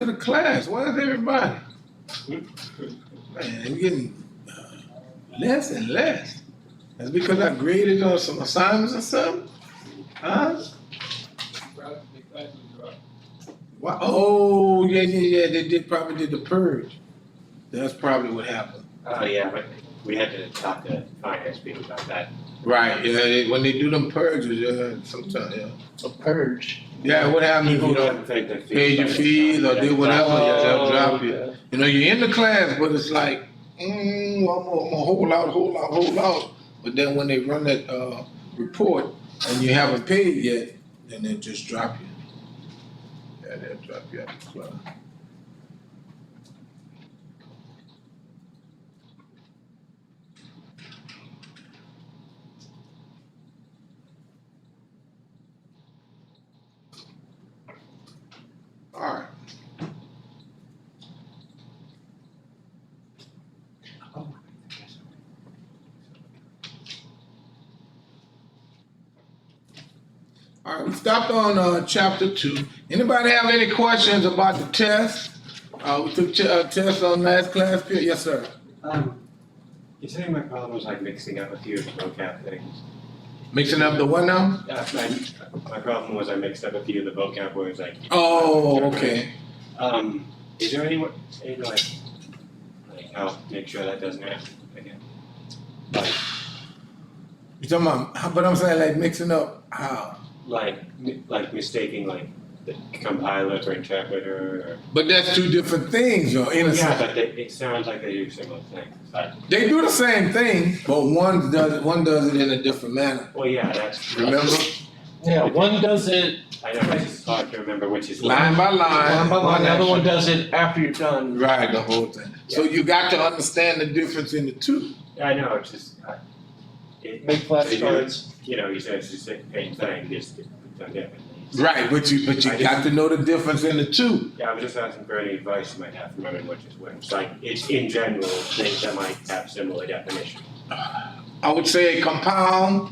to the class. Where's everybody? Man, I'm getting less and less. That's because I graded on some assignments or something? Huh? Why? Oh, yeah. They probably did the purge. That's probably what happened. Oh, yeah, but we had to talk to finance people about that. Right, yeah, when they do them purges, sometimes, yeah. A purge. Yeah, what happens if People you don't don't pay their pay your fees or do whatever, yeah, they'll drop you. Okay. You know, you're in the class, but it's like, I'm gonna hold out. But then when they run that report and you haven't paid yet, then they'll just drop you. Yeah, they'll drop you out the class. All right. All right, we stopped on chapter 2. Anybody have any questions about the test? We took tests on last class period. Yes, sir. You saying my problem was like mixing up a few of the vocab things? Mixing up the what now? My problem was I mixed up a few of the vocab words like. Oh, okay. Is there any like how make sure that doesn't happen again? Like, You talking about? But I'm saying like mixing up how? like mistaking like the compiler for interpreter. Or, But that's two different things, though. In a yeah, sense. but it sounds like they do similar things. They do the same thing, but one does it in a different manner. Well, yeah, that's Remember? Yeah, one does it I know it's just hard to remember which is Line by line. the other one does it after you're done. Right, the whole thing. So you got to understand the difference in the two. I know it's just Make they do- flashcards. You know, you said it's the same thing, just done differently. Right, but you got to know the difference in the two. Yeah, I was just asking for any advice you might have for remembering which is which. Like, it's in general things that might have similar definitions. I would say compound.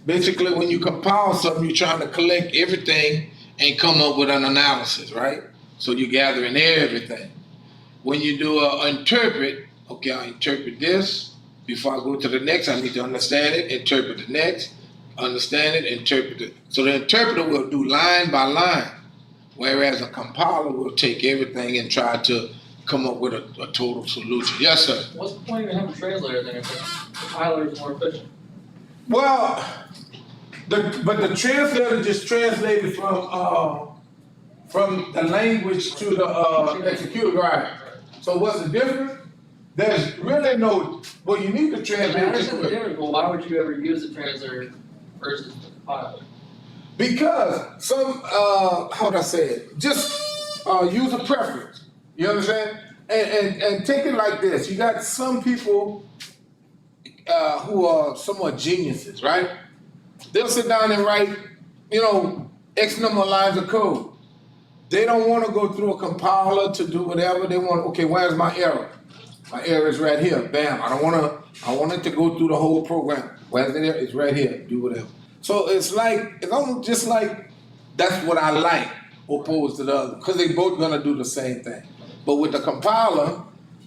Basically, when you compile something, you're trying to collect everything and come up with an analysis, right? So you're gathering everything. When you do interpret, okay, I interpret this. Before I go to the next, I need to understand it, interpret the next, understand it, interpret it. So the interpreter will do line by line, whereas a compiler will take everything and try to come up with a total solution. Yes, sir. What's the point of having a translator then if the compiler is more efficient? Well, but the translator just translated from the language to the executor, right? So what's the difference? There's really no. Well, you need to I translate. understand the difference, but why would you ever use the translator versus the compiler? Because some, how would I say it? Just user preference. You understand? And take it like this. You got some people who are somewhat geniuses, right? They'll sit down and write, X number of lines of code. They don't want to go through a compiler to do whatever. They want, okay, where's my error? My error is right here. Bam. I want it to go through the whole program. Where's the error? It's right here. Do whatever. So it's almost just like that's what I like opposed to the other, because they both gonna do the same thing. But with the compiler,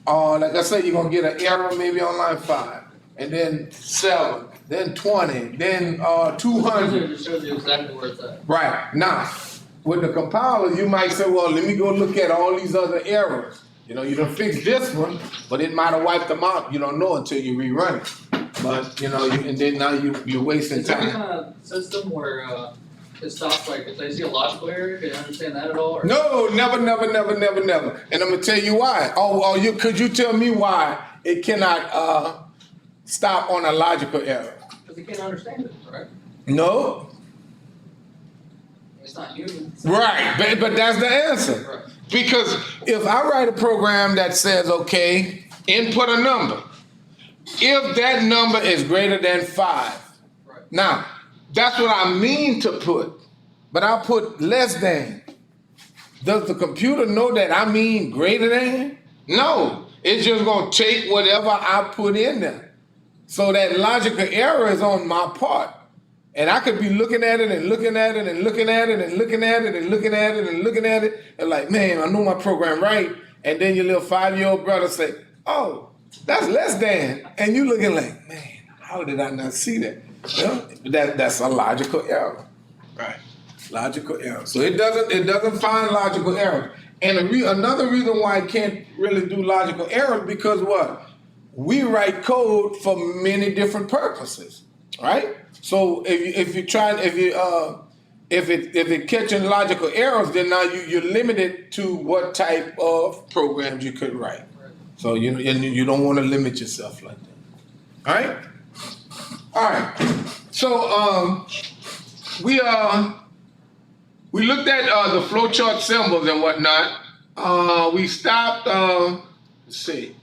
like I said, you're gonna get an error maybe on line 5, and then 7, then 20, then 200. Translator just shows you exactly where it's at. Right. Now, with the compiler, you might say, well, let me go look at all these other errors. You done fixed this one, but it might have wiped them out. You don't know until you rerun it. But, and then now you're wasting Is there any time. kind of system where it stops, like, if they see a logical error, can you understand that at all? Or? No, never. And I'm going to tell you why. Could you tell me why it cannot stop on a logical error? Because they can't understand it, right? No. It's not human. Right, but that's the answer. Right. Because if I write a program that says, okay, input a number, if that number is greater than 5, Right. now, that's what I mean to put, but I'll put less than. Does the computer know that I mean greater than? No, it's just going to take whatever I put in there. So that logical error is on my part. And I could be looking at it and looking at it and looking at it and looking at it and looking at it and looking at it and like, man, I know my program right. And then your little 5-year-old brother say, oh, that's less than. And you looking like, man, how did I not see that? Well, that's a logical error. Right. Logical error. So it doesn't find logical error. And another reason why it can't really do logical error because what? We write code for many different purposes, right? So if it catching logical errors, then now you're limited to what type of programs you could write. So you don't want to limit yourself like that. All right. So we looked at the flowchart symbols and whatnot. We stopped. Let's see.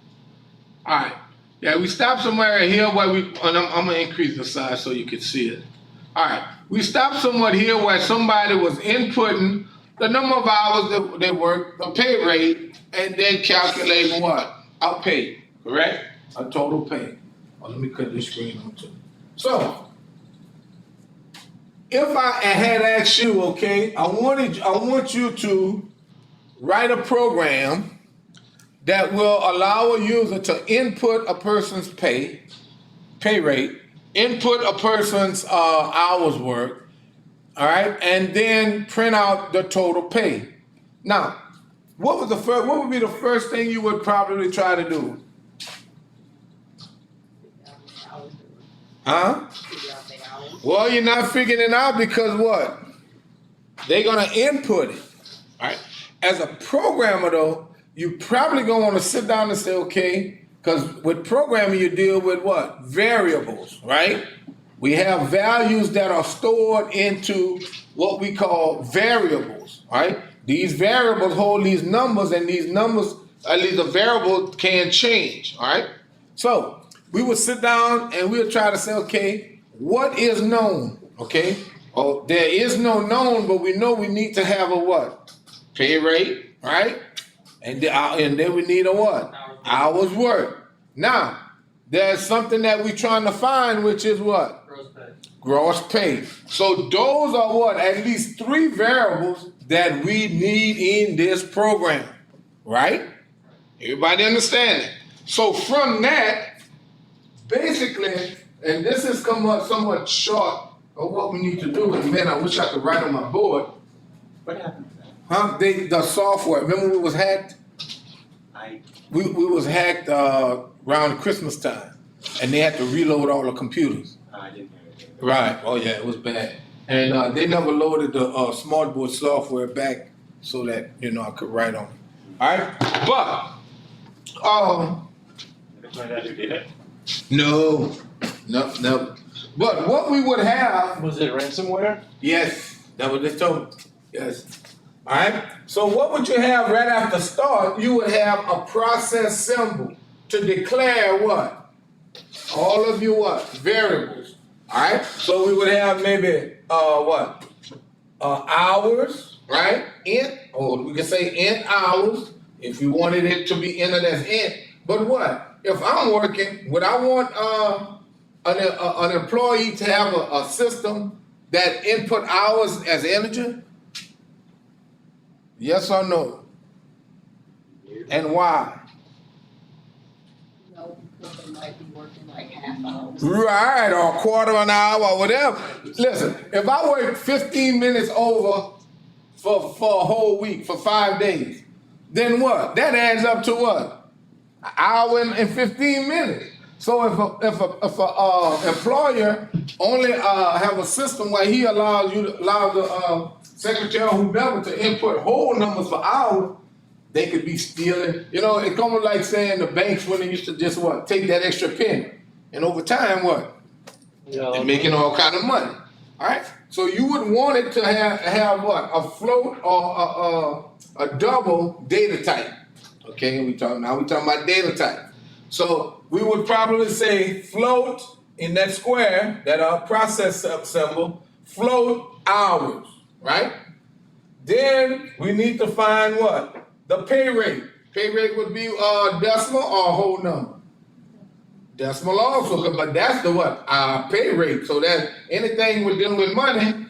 All right. Yeah, we stopped somewhere here where and I'm gonna increase the size so you can see it. All right. We stopped somewhere here where somebody was inputting the number of hours that they worked, the pay rate, and then calculating what? Our pay, correct? A total pay. Oh, let me cut this screen on too. So, if I had asked you, okay, I want you to write a program that will allow a user to input a person's pay rate, input a person's hours worked, all right, and then print out the total pay. Now, what would be the first thing you would probably try to do? Huh? Well, you're not figuring it out because what? They're gonna input it, all right? As a programmer though, you probably gonna want to sit down and say, okay, because with programming you deal with what? Variables, right? We have values that are stored into what we call variables, right? These variables hold these numbers, and these numbers, at least the variable can change, all right? So we would sit down and we would try to say, okay, what is known, okay? Oh, there is no known, but we know we need to have a what? Pay rate, right? And then we need a what? Hours worked. Now, there's something that we're trying to find, which is what? Gross pay. Gross pay. So those are what? At least 3 variables that we need in this program, right? Everybody understand it? So from that, basically, and this has come up somewhat short of what we need to do, and man, I wish I could write on my board. What happened to that? Huh? The software. Remember we was hacked? We was hacked around Christmas time, and they had to reload all the computers. I didn't hear anything. Right. Oh yeah, it was bad. And they never loaded the smartboard software back so that I could write on it. All right. But Never find out who did it. no. But what we would have. Was it ransomware? Yes, that was the total. Yes. All right. So what would you have right after start? You would have a process symbol to declare what? All of your what? Variables. All right. So we would have maybe hours, right? Int, or we can say int hours if you wanted it to be entered as int. But what? If I'm working, would I want an employee to have a system that input hours as integer? Yes or no? And why? No, because they might be working like half hours. Right, or a quarter of an hour or whatever. Listen, if I work 15 minutes over for a whole week, for 5 days, then what? That adds up to what? An hour and 15 minutes. So if a employer only have a system where he allows the secretary or whoever to input whole numbers for hours, they could be stealing. It's almost like saying the banks when they used to just take that extra penny, and over time they're making all kind of money. All right, so you would want it to have what? A float or a double data type. Okay, we talking about data type. So we would probably say float in that square, that process symbol, float hours, right? Then we need to find what? The pay rate. Pay rate would be decimal or a whole number? Decimal also, but that's the what? Pay rate. So that anything we're dealing with money,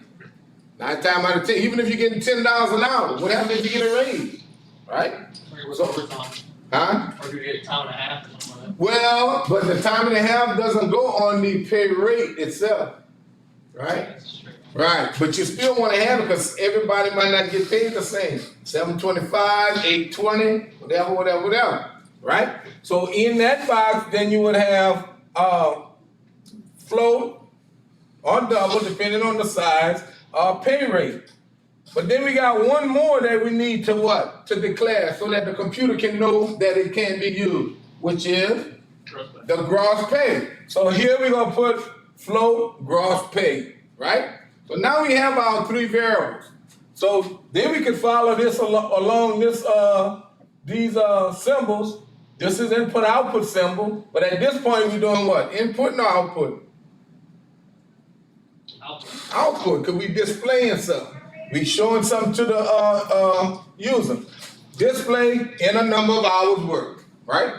9 times out of 10, even if you're getting $10 an hour, what happens if you get a raise? Right? Or with So- overtime, Huh? or you get time and a half or something like Well, but the time and a half doesn't go on the pay rate itself. that. Right? That's true. Right. But you still want to have it because everybody might not get paid the same. 725, 820, whatever. Right? So in that box, then you would have float or double, depending on the size, pay rate. But then we got one more that we need to what? To declare so that the computer can know that it can be used, which is Gross pay. the gross pay. So here we're gonna put float gross pay, right? So now we have our 3 variables. So then we can follow this along this these symbols. This is input output symbol, but at this point we're doing what? Input and output. Output. Output, because we displaying something. We showing something to the user. Display in a number of hours worked, right?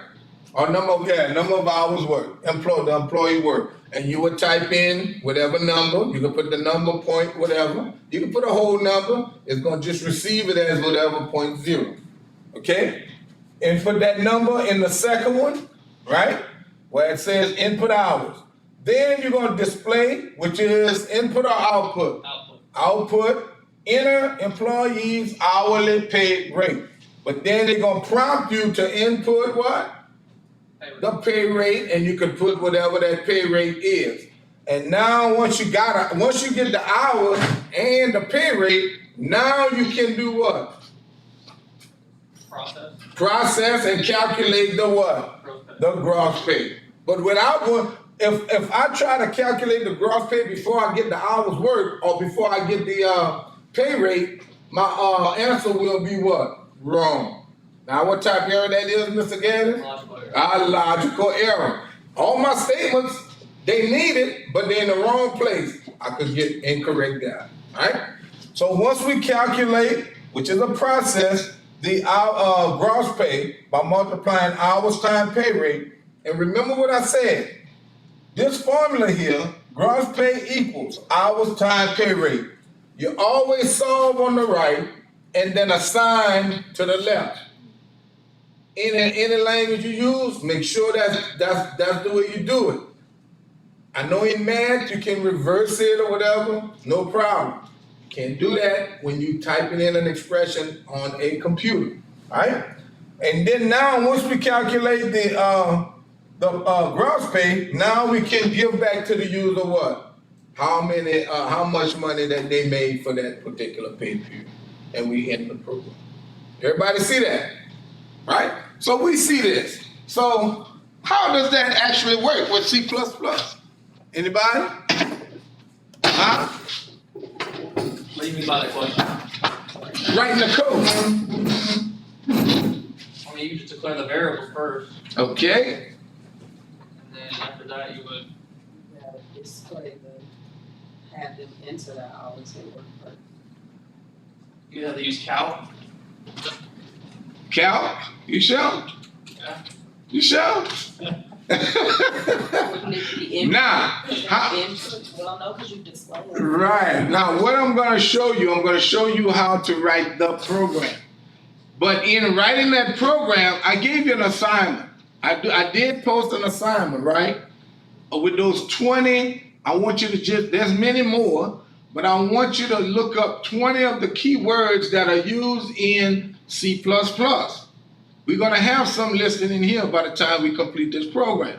Or number of hours worked. The employee work. And you would type in whatever number. You can put the number, point, whatever. You can put a whole number. It's gonna just receive it as whatever, 0.0. Okay? Input that number in the second one, right? Where it says input hours. Then you're gonna display, which is input or output. Output. Output, enter employees' hourly pay rate. But then they're gonna prompt you to input what? Pay rate. The pay rate, and you can put whatever that pay rate is. And now once you get the hours and the pay rate, now you can do what? Process. Process and calculate the what? Gross pay. The gross pay. But without one, if I try to calculate the gross pay before I get the hours worked or before I get the pay rate, my answer will be what? Wrong. Now what type of error that is, Mr. Gaddis? Logical error. A logical error. All my statements, they need it, but they're in the wrong place. I could get incorrect data, right? So once we calculate, which is a process, the gross pay by multiplying hours times pay rate, and remember what I said, this formula here, gross pay equals hours times pay rate. You always solve on the right and then assign to the left. In any language you use, make sure that's the way you do it. I know in math you can reverse it or whatever, no problem. You can't do that when you typing in an expression on a computer, right? And then now once we calculate the gross pay, now we can give back to the user what? How much money that they made for that particular pay period, and we end the program. Everybody see that, right? So we see this. So how does that actually work with C++? Anybody? Huh? What do you mean by that question? Writing the code. I mean, you just declare the variables first, Okay. and then after that you would. Display have them enter the hours they work first. You have to use calc. Cal, you sure? Yeah. You sure? Wouldn't it be input? Now, how, Input, well, no, because you display it. right. Now, what I'm going to show you how to write the program. But in writing that program, I gave you an assignment. I did post an assignment, right? With those 20, I want you to there's many more, but I want you to look up 20 of the keywords that are used in C++. We're going to have some listed in here by the time we complete this program.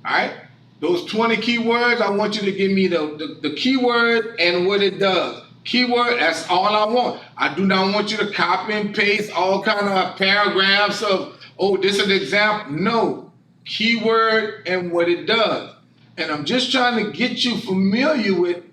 All right? Those 20 keywords, I want you to give me the keyword and what it does. Keyword, that's all I want. I do not want you to copy and paste all kind of paragraphs of, oh, this is an example. No. Keyword and what it does. And I'm just trying to get you familiar with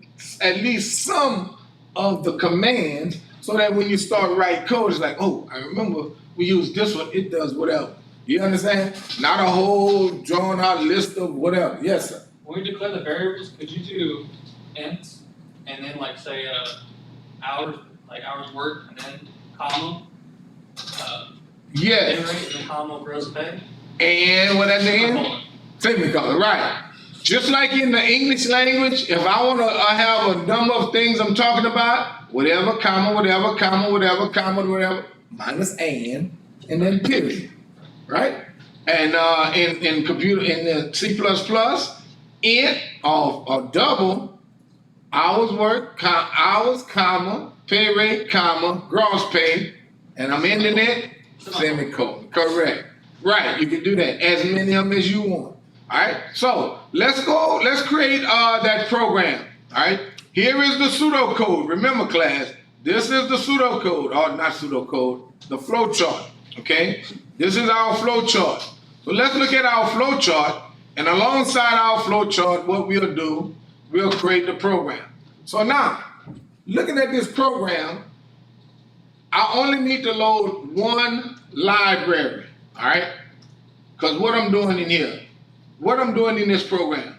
at least some of the commands so that when you start writing code, it's like, oh, I remember we use this one, it does whatever. You understand? Not a whole drawn out list of whatever. Yes, sir. When you declare the variables, could you do int and then like say hours worked and then comma pay Yes. rate and then comma gross pay? And what at the end? Colon. Semicolon, right. Just like in the English language, if I want to have a number of things I'm talking about, whatever, comma, whatever, comma, whatever, comma, whatever, minus and then period, right? And in computer, in the C++, int or double, hours work, hours, comma, pay rate, comma, gross pay, and I'm ending it, semicolon, correct. Right, you can do that, as many of them as you want. All right, so let's create that program. All right, here is the pseudocode. Remember, class, this is the pseudocode, or not pseudocode, the flow chart. Okay, this is our flow chart. So let's look at our flow chart, and alongside our flow chart, what we'll do, we'll create the program. So now, looking at this program, I only need to load one library. All right, because what I'm doing in here. What I'm doing in this program,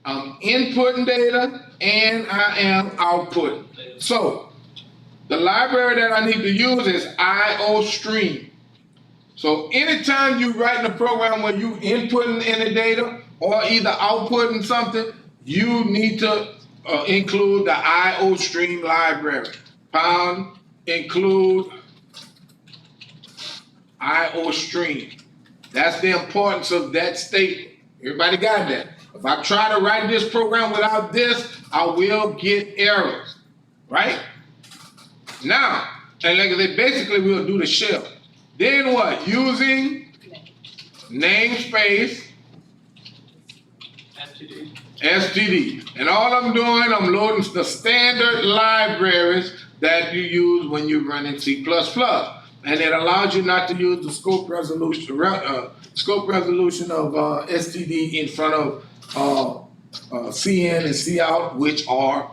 I'm inputting data and I am outputting. So the library that I need to use is IOStream. So anytime you write in a program where you inputting any data or either outputting something, you need to include the IOStream library. Pound include IOStream. That's the importance of that statement. Everybody got that? If I try to write this program without this, I will get errors, right? Now, and like they basically will do the shell. Then what? Using namespace std. And all I'm doing, I'm loading the standard libraries that you use when you're running C++. And it allows you not to use the scope resolution of std in front of cin and cout, which are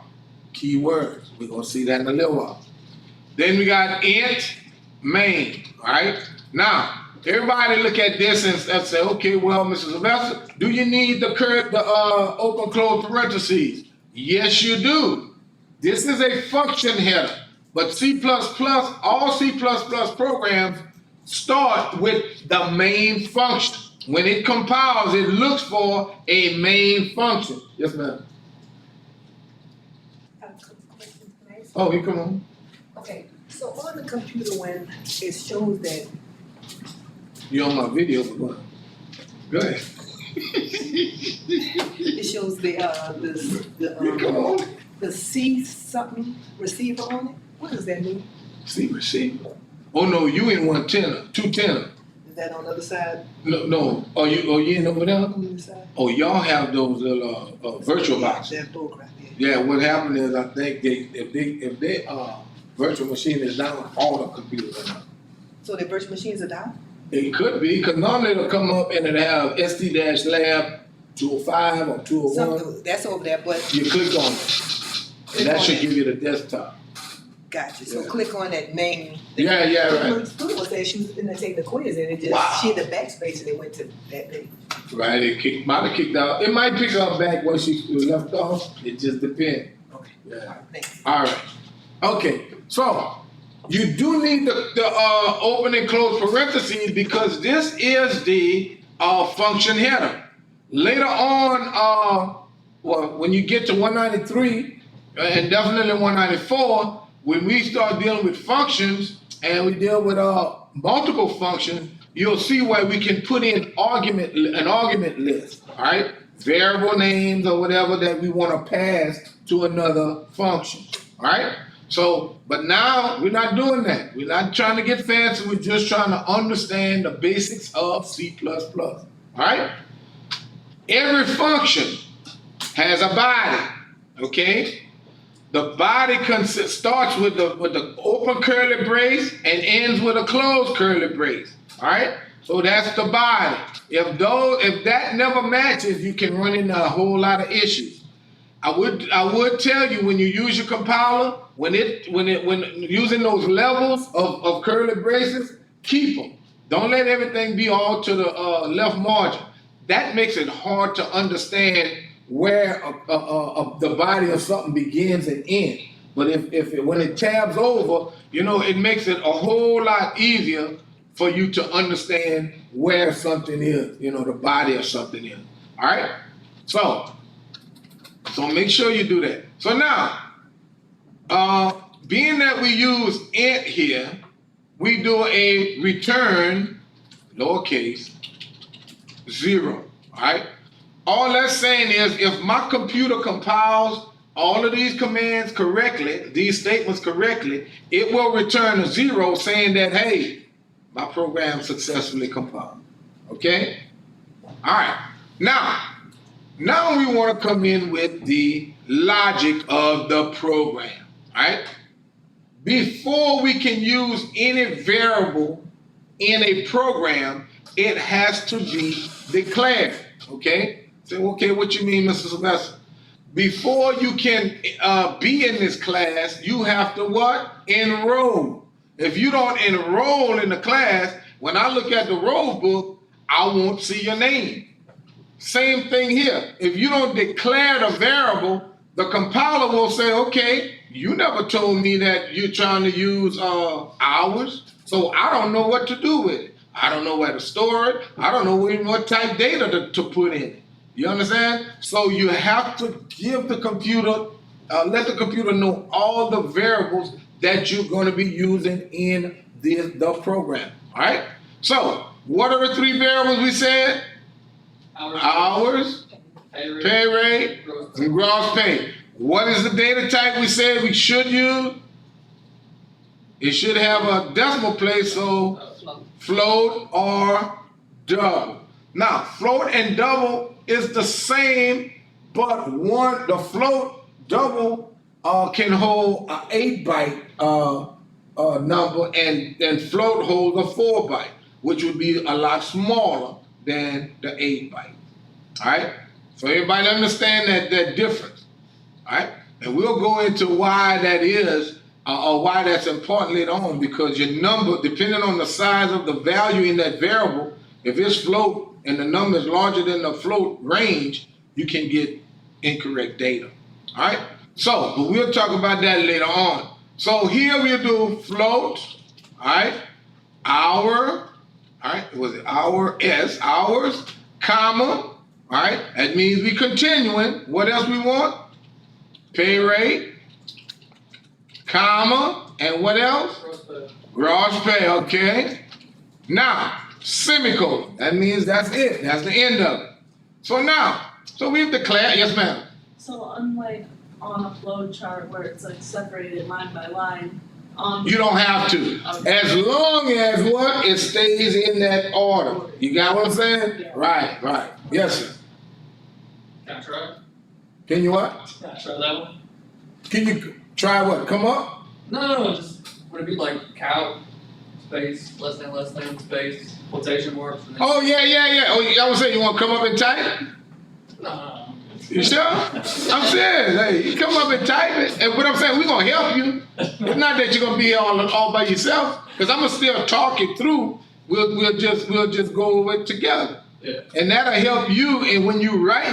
keywords. We're gonna see that in a little while. Then we got int main. All right. Now everybody look at this and say, okay, well, Mr. Sylvester, do you need the open close parentheses? Yes, you do. This is a function header. But C++, all C++ programs start with the main function. When it compiles, it looks for a main function. Yes, ma'am. Oh, you come on. Okay, so on the computer when it shows that, You're on my video, but go ahead. it shows Come on. the C something receiver on it, what does that mean? See receiver. Oh no, you in 110, 210. Is that on the other side, No. Are you in over there? on the other side? Oh, y'all have those little virtual boxes. That bullcrap, yeah. Yeah, what happened is I think if they virtual machine is down, all the computers are down. So the virtual machines are down? It could be, because normally it'll come up and it'll have SD-Lab 205 or 201. Something, that's over there, but You click on it, and that should give you the desktop. gotcha, so Yeah. click on that main. Yeah, right. Student was saying she was gonna take the quiz and it just, Wow. she hit the backspace and it went to that page. Right, might have kicked out. It might pick up back where she left off. It just depends. Okay. Yeah. Thanks. All right. Okay. So you do need the open and close parentheses because this is the function header. Later on, well, when you get to 193 and definitely 194, when we start dealing with functions and we deal with multiple functions, you'll see where we can put in an argument list, all right? Variable names or whatever that we want to pass to another function, all right? So, but now we're not doing that. We're not trying to get fancy. We're just trying to understand the basics of C++, all right? Every function has a body, okay? The body starts with the open curly brace and ends with a closed curly brace. All right, so that's the body. If that never matches, you can run into a whole lot of issues. I would tell you when you use your compiler, when using those levels of curly braces, keep them. Don't let everything be all to the left margin. That makes it hard to understand where the body of something begins and ends. But when it tabs over, it makes it a whole lot easier for you to understand where something is, the body of something is. All right? So make sure you do that. So now, being that we use int here, we do a return, lowercase, 0. All right? All that's saying is if my computer compiles all of these commands correctly, these statements correctly, it will return a 0 saying that, hey, my program successfully compiled. Okay? All right. Now we want to come in with the logic of the program. All right? Before we can use any variable in a program, it has to be declared. Okay? Say, okay, what you mean, Mr. Sylvester? Before you can be in this class, you have to what? Enroll. If you don't enroll in the class, when I look at the roll book, I won't see your name. Same thing here. If you don't declare the variable, the compiler will say, okay, you never told me that you're trying to use hours, so I don't know what to do with it. I don't know where to store it. I don't know even what type data to put in it. You understand? So you have to give the computer, let the computer know all the variables that you're going to be using in the program. All right? So what are the 3 variables we said? Hours, pay rate, and gross pay. What is the data type we said we should use? It should have a decimal place, so float or double. Now, float and double is the same, but the float double can hold an 8-byte number, and float holds a 4-byte, which would be a lot smaller than the 8-byte. All right? So everybody understand that difference. All right? And we'll go into why that is, or why that's important later on, because your number, depending on the size of the value in that variable, if it's float and the number is larger than the float range, you can get incorrect data. All right? So, but we'll talk about that later on. So here we'll do float, all right? Hour, all right? Was it hours, comma, all right? That means we continuing. What else we want? Pay rate, comma, and what else? Gross pay, okay. Now, semicolon. That means that's it. That's the end of it. So we've declared, yes ma'am. So unlike on a flow chart where it's like separated line by line, You don't have to. Okay. As long as what? It stays in that order. You got what I'm saying? Yeah. Right. Yes, sir. Can I try? Can you what? Can I try that one? Can you try what? Come up? No, just would it be like cow space less than space quotation marks? And then, Oh, yeah. Oh, I was saying you want to come up and type? no. You sure? I'm serious. Hey, you come up and type it. And what I'm saying, we're going to help you. It's not that you're going to be all by yourself, because I'm going to still talk it through. We'll just go over it together. Yeah. And that'll help you. And when you write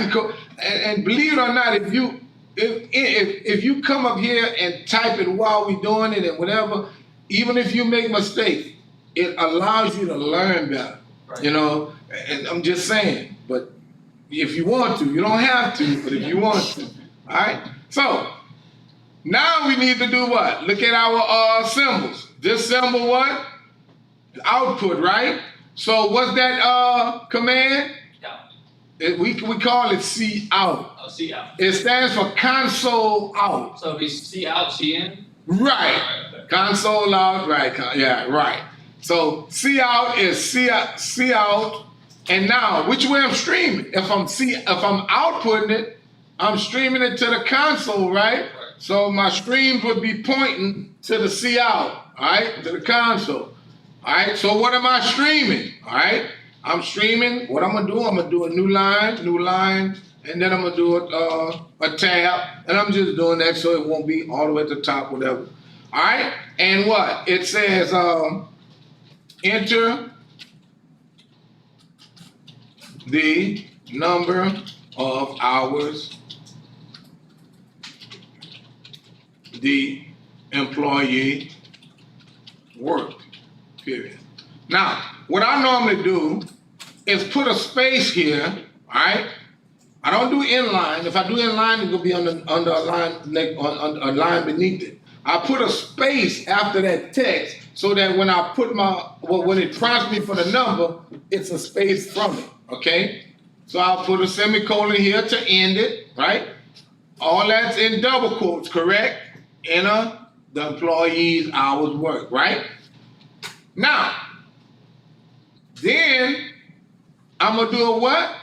and believe it or not, if you come up here and type it while we're doing it and whatever, even if you make mistakes, it allows you to learn better. Right. You know, and I'm just saying, but if you want to, you don't have to, but if you want to. All right? So, now we need to do what? Look at our symbols. This symbol what? Output, right? So what's that command? Yeah. We call it C out. Oh, C out. It stands for console out. So it'd be C out, C in? Right. Okay. Console out, right. Yeah, right. So C out is C out. And now, which way I'm streaming? If I'm outputting it, I'm streaming it to the console, right? So my stream would be pointing to the C out, all right, to the console. All right, so what am I streaming? All right, I'm streaming, what I'm gonna do a new line, and then I'm gonna do a tab, and I'm just doing that so it won't be all the way at the top, whatever. All right, and what? It says enter the number of hours the employee worked, period. Now, what I normally do is put a space here, all right? I don't do inline. If I do inline, it will be under a line, on a line beneath it. I put a space after that text so that when I put when it prompts me for the number, it's a space from it, okay? So I'll put a semicolon here to end it, right? All that's in double quotes, correct? Enter the employee's hours worked, right? Now, then I'm gonna do a what?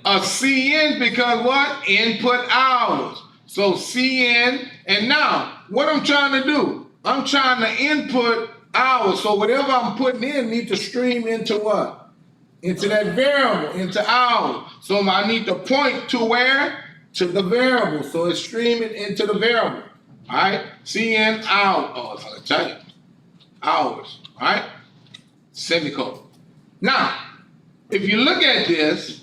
A CN, because what? Input hours. So CN, and now what I'm trying to do, I'm trying to input hours. So whatever I'm putting in needs to stream into what? Into that variable, into hours. So I need to point to where? To the variable. So it's streaming into the variable. All right? CN hours. Oh, it's gonna tell you. Hours. All right? Semicolon. Now, if you look at this,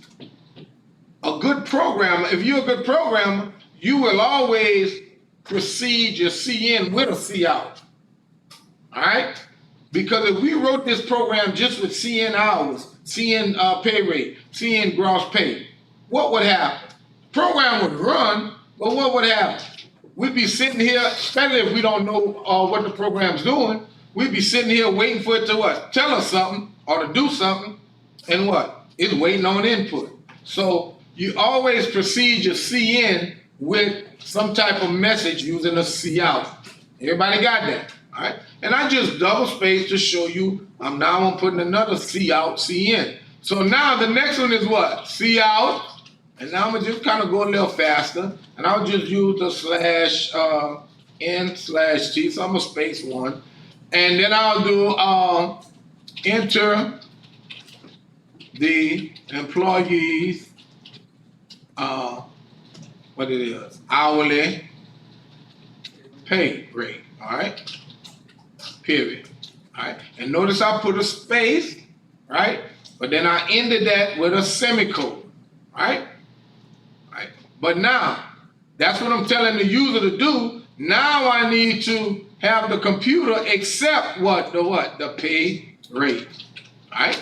a good programmer, if you're a good programmer, you will always precede your CN with a C out. All right? Because if we wrote this program just with CN hours, CN pay rate, CN gross pay, what would happen? The program would run, but what would happen? We'd be sitting here, especially if we don't know what the program's doing, we'd be sitting here waiting for it to what? Tell us something or to do something, and what? It's waiting on input. So you always precede your CN with some type of message using a C out. Everybody got that? All right? And I just double space to show you I'm putting another C out, CN. So now the next one is what? C out. And now I'm gonna just kind of go a little faster. And I'll just use the slash N/T. So I'm gonna space one. And then I'll do enter the employees what it is, hourly pay rate, all right? Period, all right? And notice I put a space, right? But then I ended that with a semicolon, right? Right. But now, that's what I'm telling the user to do. Now I need to have the computer accept what? The pay rate, all right?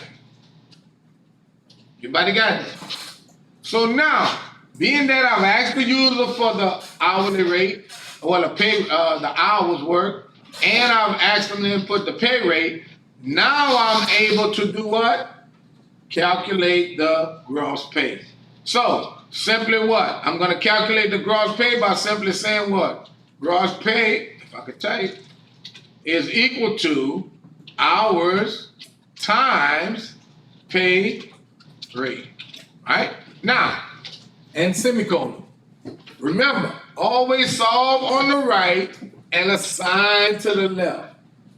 Everybody got that? So now, being that I've asked the user for the hourly rate, or the pay, the hours work, and I've asked them to input the pay rate, now I'm able to do what? Calculate the gross pay. So, simply what? I'm gonna calculate the gross pay by simply saying what? Gross pay, if I could type, is equal to hours times pay rate, right? Now, and semicolon. Remember, always solve on the right and assign to the left.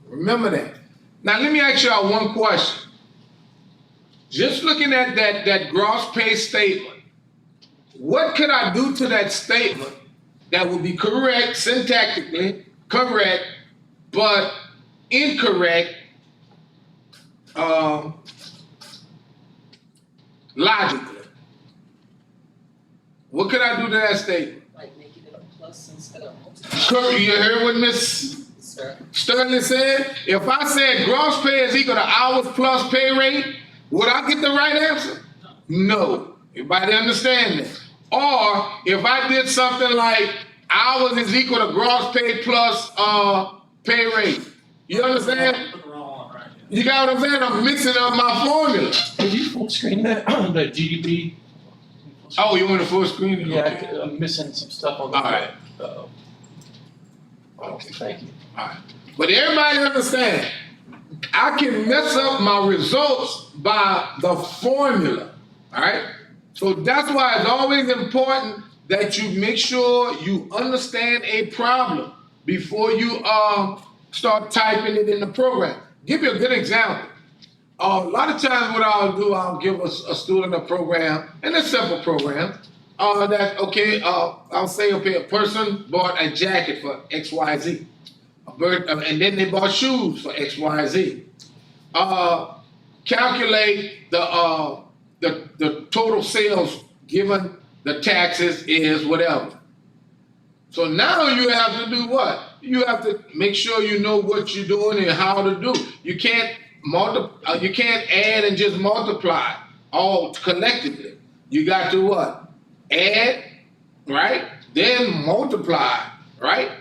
Remember that. Now let me ask y'all one question. Just looking at that gross pay statement, what could I do to that statement that would be correct, syntactically correct, but incorrect logically? What could I do to that statement? Like making it a plus instead of You heard what Miss Sterling said? If I said gross pay is equal to hours plus pay rate, would I get the right answer? No. Everybody understand that? Or if I did something like hours is equal to gross pay plus pay rate. You understand? Put the wrong one right. You got what I'm saying? I'm mixing up my formula. Could you full screen that, the GDP? Oh, you want a full screen? Yeah, Okay. I'm missing some stuff on the. All right. Okay, thank you. All right. But everybody understand, I can mess up my results by the formula, all right? So that's why it's always important that you make sure you understand a problem before you start typing it in the program. Give you a good example. A lot of times what I'll do, I'll give a student a program, and a simple program, I'll say, okay, a person bought a jacket for XYZ, and then they bought shoes for XYZ. Calculate the total sales given the taxes is whatever. So now you have to do what? You have to make sure you know what you're doing and how to do. You can't you can't add and just multiply all collectively. You got to what? Add, right? Then multiply, right?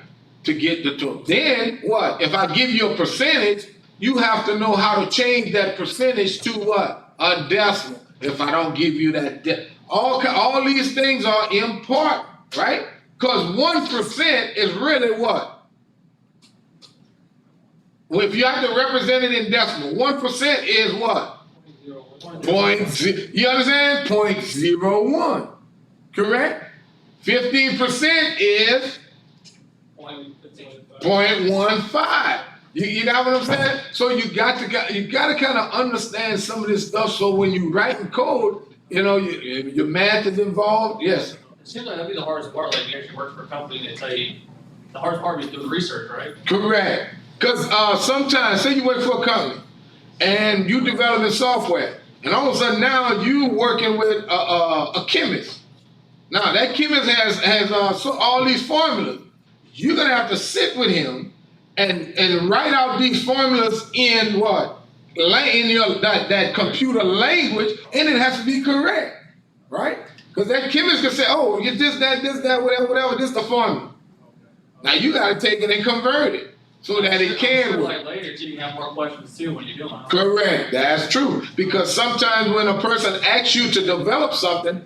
To get the total. Then what? If I give you a percentage, you have to know how to change that percentage to what? A decimal. If I don't give you that, all these things are important, right? Because 1% is really what? Well, if you have to represent it in decimal, 1% is what? You understand? 0.01. Correct? 15% is 0.15. You got what I'm saying? So you got to kind of understand some of this stuff. So when you writing code, you know, your math is involved. Yes. It seems like that'd be the hardest part, like you actually work for a company and they tell you, the hardest part is doing the research, right? Correct. Because sometimes, say you work for a company and you developing software, and all of a sudden now you working with a chemist. Now that chemist has all these formulas. You're gonna have to sit with him and write out these formulas in what? In your that computer language, and it has to be correct, right? Because that chemist can say, oh, it's this, that, whatever, this the formula. Now you gotta take it and convert it so that it can Sure, work. like later, you can have more questions too when you're doing it. Correct, that's true. Because sometimes when a person asks you to develop something,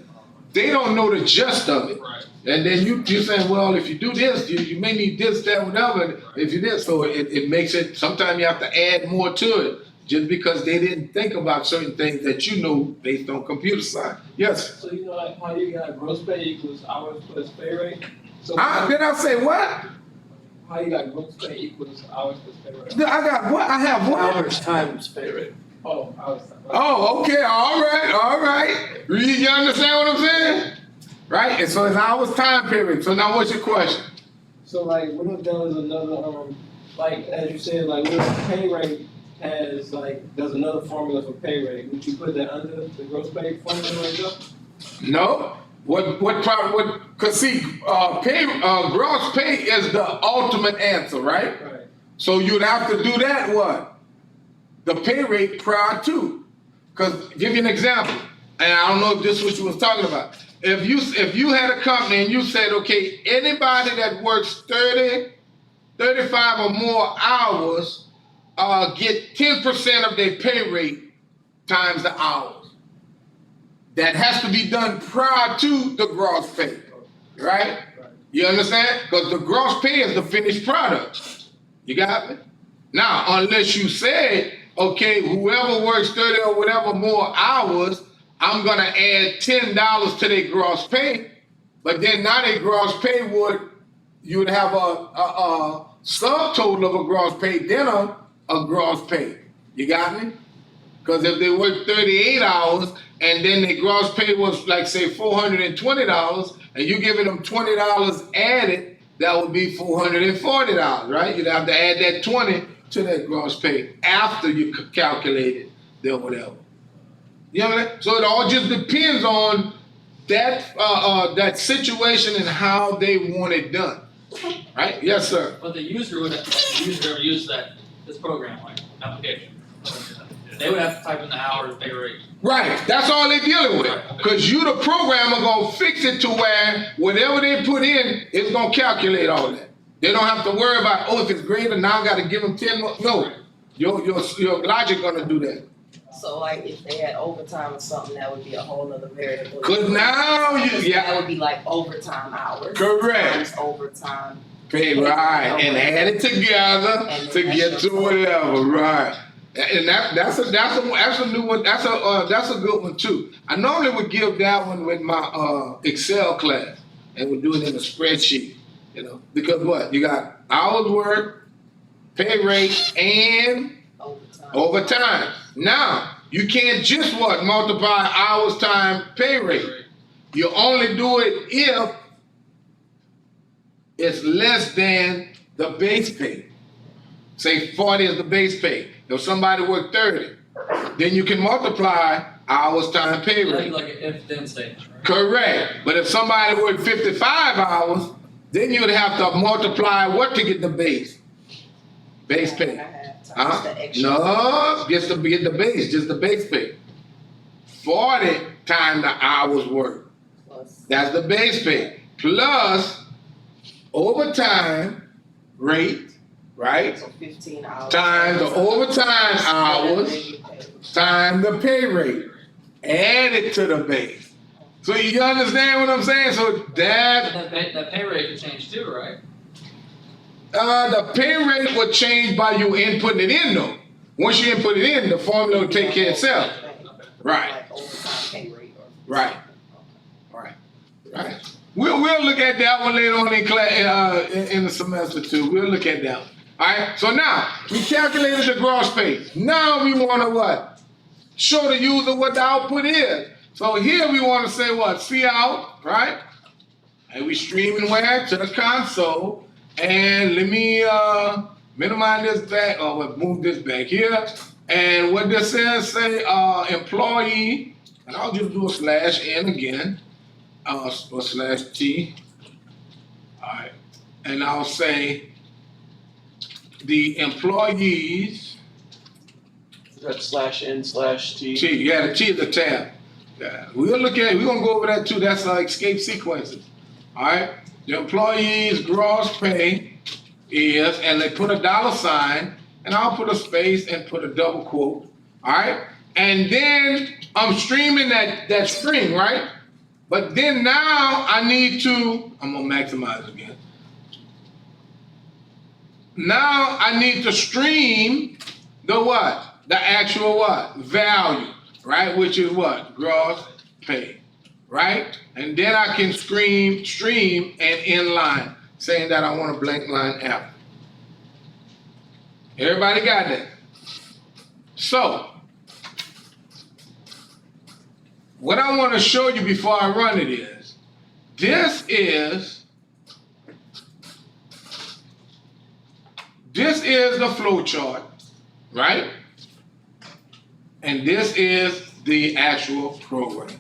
they don't know the gist of it. Right. And then you're saying, well, if you do this, you may need this, that, whatever. If you did, so it makes it, sometimes you have to add more to it just because they didn't think about certain things that you know based on computer science. Yes. So you know like how you got gross pay equals hours plus pay rate? So Then I say what? how you got gross pay equals hours plus pay rate? I got what? I have what? Hours times pay rate. Oh, hours. Oh, okay, all right. You understand what I'm saying? Right? And so it's hours time period. So now what's your question? So like what if there was another like as you said, like what if pay rate has like there's another formula for pay rate? Would you put that under the gross pay formula right there? No. Cause see, gross pay is the ultimate answer, right? Right. So you'd have to do that what? The pay rate prior to. Cause give you an example, and I don't know if this is what you was talking about. If you had a company and you said, okay, anybody that works 30, 35 or more hours get 10% of their pay rate times the hours. That has to be done prior to the gross pay, right? You understand? Because the gross pay is the finished product. You got me? Now, unless you said, okay, whoever works 30 or whatever more hours, I'm gonna add $10 to their gross pay, but then now their gross pay you would have a subtotal of a gross pay, then a gross pay. You got me? Because if they work 38 hours and then their gross pay was like say $420 and you giving them $20 added, that would be $440, right? You'd have to add that 20 to that gross pay after you calculate it, then whatever. You know what I mean? So it all just depends on that situation and how they want it done, right? Yes, sir. But the user would, if the user ever used this program, like application, they would have to type in the hours pay rate. Right, that's all they're dealing with. Because you, the programmer, gonna fix it to where whatever they put in, it's gonna calculate all that. They don't have to worry about, oh, if it's greater, now I gotta give them 10 more. No, your logic gonna do that. So like if they had overtime or something, that would be a whole other variable. Cause now That would be like overtime hours. Correct. Times overtime. Pay, right, and add it together to get to whatever, right. And that's a new one. That's a good one too. I normally would give that one with my Excel class and would do it in a spreadsheet, you know, because what you got hours work, pay rate, and overtime. Now you can't just multiply hours time pay rate. You only do it if it's less than the base pay. Say 40 is the base pay. If somebody worked 30, then you can multiply hours times pay That'd rate. be like an if-then statement, right? Correct. But if somebody worked 55 hours, then you would have to multiply what to get the base? Base pay. 9.5 times Huh? the extra. No, just to get the base, just the base pay. 40 times the hours worked. Plus, That's the base pay. Plus overtime rate, right? so 15 hours. Times the overtime hours, times the pay rate. Add it to the base. So you understand what I'm saying? So that The pay rate could change too, right? the pay rate will change by you inputting it in though. Once you input it in, the formula will take care of itself. Right. Like overtime pay rate or. Right. Right. We'll look at that one later on in class in the semester too. We'll look at that one. All right. So now we calculated the gross pay. Now we want to what? Show the user what the output is. So here we want to say what? See out, right? And we streaming where? To the console. And let me minimize this back, or we'll move this back here. And what this says, say employee, and I'll just do a /n again, or /t. All right. And I'll say the employees. That's /n/t. T, yeah, the T is the tab. Yeah. We're gonna go over that too. That's escape sequences. All right. The employees' gross pay is, and they put a $, and I'll put a space and put a double quote. All right. And then I'm streaming that string, right? But then now I need to, I'm gonna maximize again. Now I need to stream the what? The actual what? Value, right? Which is what? Gross pay, right? And then I can stream and inline, saying that I want a blank line F. Everybody got that? So, what I want to show you before I run it is, this is the flow chart, right? And this is the actual program.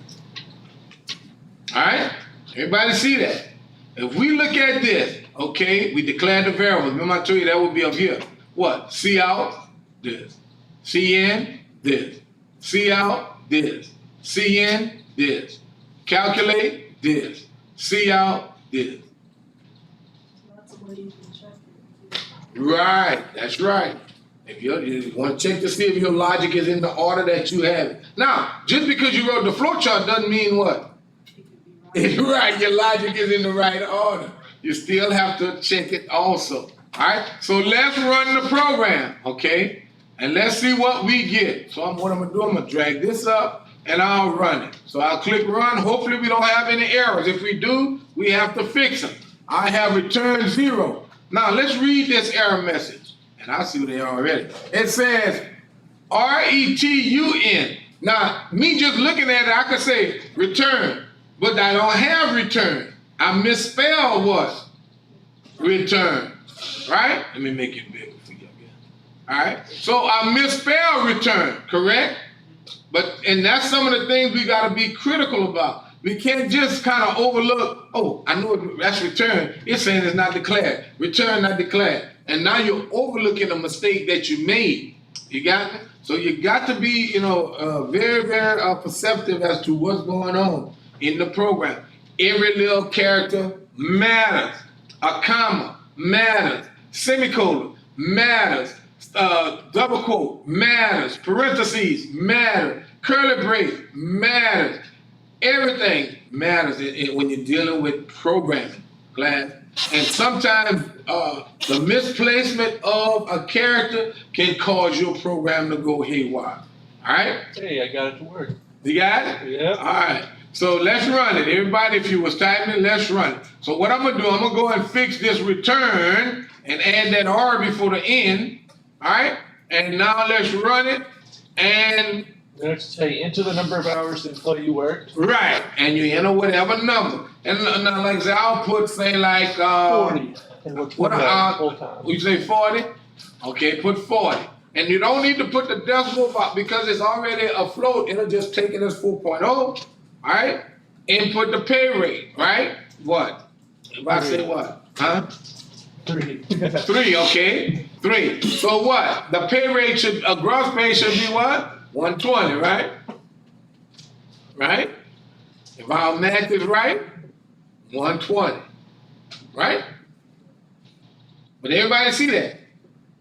All right? Everybody see that? If we look at this, okay, we declared the variables. Remember I told you that would be up here. What? C out, this. C in, this. C out, this. C in, this. Calculate, this. C out, this. That's a way you can check it. Right, that's right. If you want to check to see if your logic is in the order that you have it. Now, just because you wrote the flow chart doesn't mean what? It could be right. Right, your logic is in the right order. You still have to check it also. All right, so let's run the program, okay? And let's see what we get. So what I'm gonna do, I'm gonna drag this up and I'll run it. So I'll click run. Hopefully we don't have any errors. If we do, we have to fix them. I have returned 0. Now let's read this error message. And I see what they are already. It says RETUN. Now, me just looking at it, I could say return, but I don't have return. I misspelled what? Return, right? Let me make it bigger for you again. All right, so I misspelled return, correct? And that's some of the things we gotta be critical about. We can't just kind of overlook, oh, I know that's return. It's saying it's not declared. Return not declared. And now you're overlooking a mistake that you made. You got me? So you got to be, very, very perceptive as to what's going on in the program. Every little character matters. A comma matters. Semicolon matters. Double quote matters. Parentheses matter. Curly brace matters. Everything matters when you're dealing with programming, class. And sometimes the misplacement of a character can cause your program to go haywire. All right? Hey, I got it to work. You got it? Yeah. All right. So let's run it. Everybody, if you was typing it, let's run it. So what I'm going to do, I'm going to go and fix this return and add that R before the N. All right? And now let's run it. And Let's say enter the number of hours the employee worked. right, and you enter whatever number. And now, like I say, I'll put, say, like, 40. And what's what, full time? you say 40? Okay, put 40. And you don't need to put the decimal box because it's already afloat. It'll just take it as 4.0, all right? Input the pay rate, right? What? If I say what? Huh? 3. 3, okay? 3. So what? The pay rate should, a gross pay should be what? 120, right? Right? If our math is right, 120. Right? But everybody see that?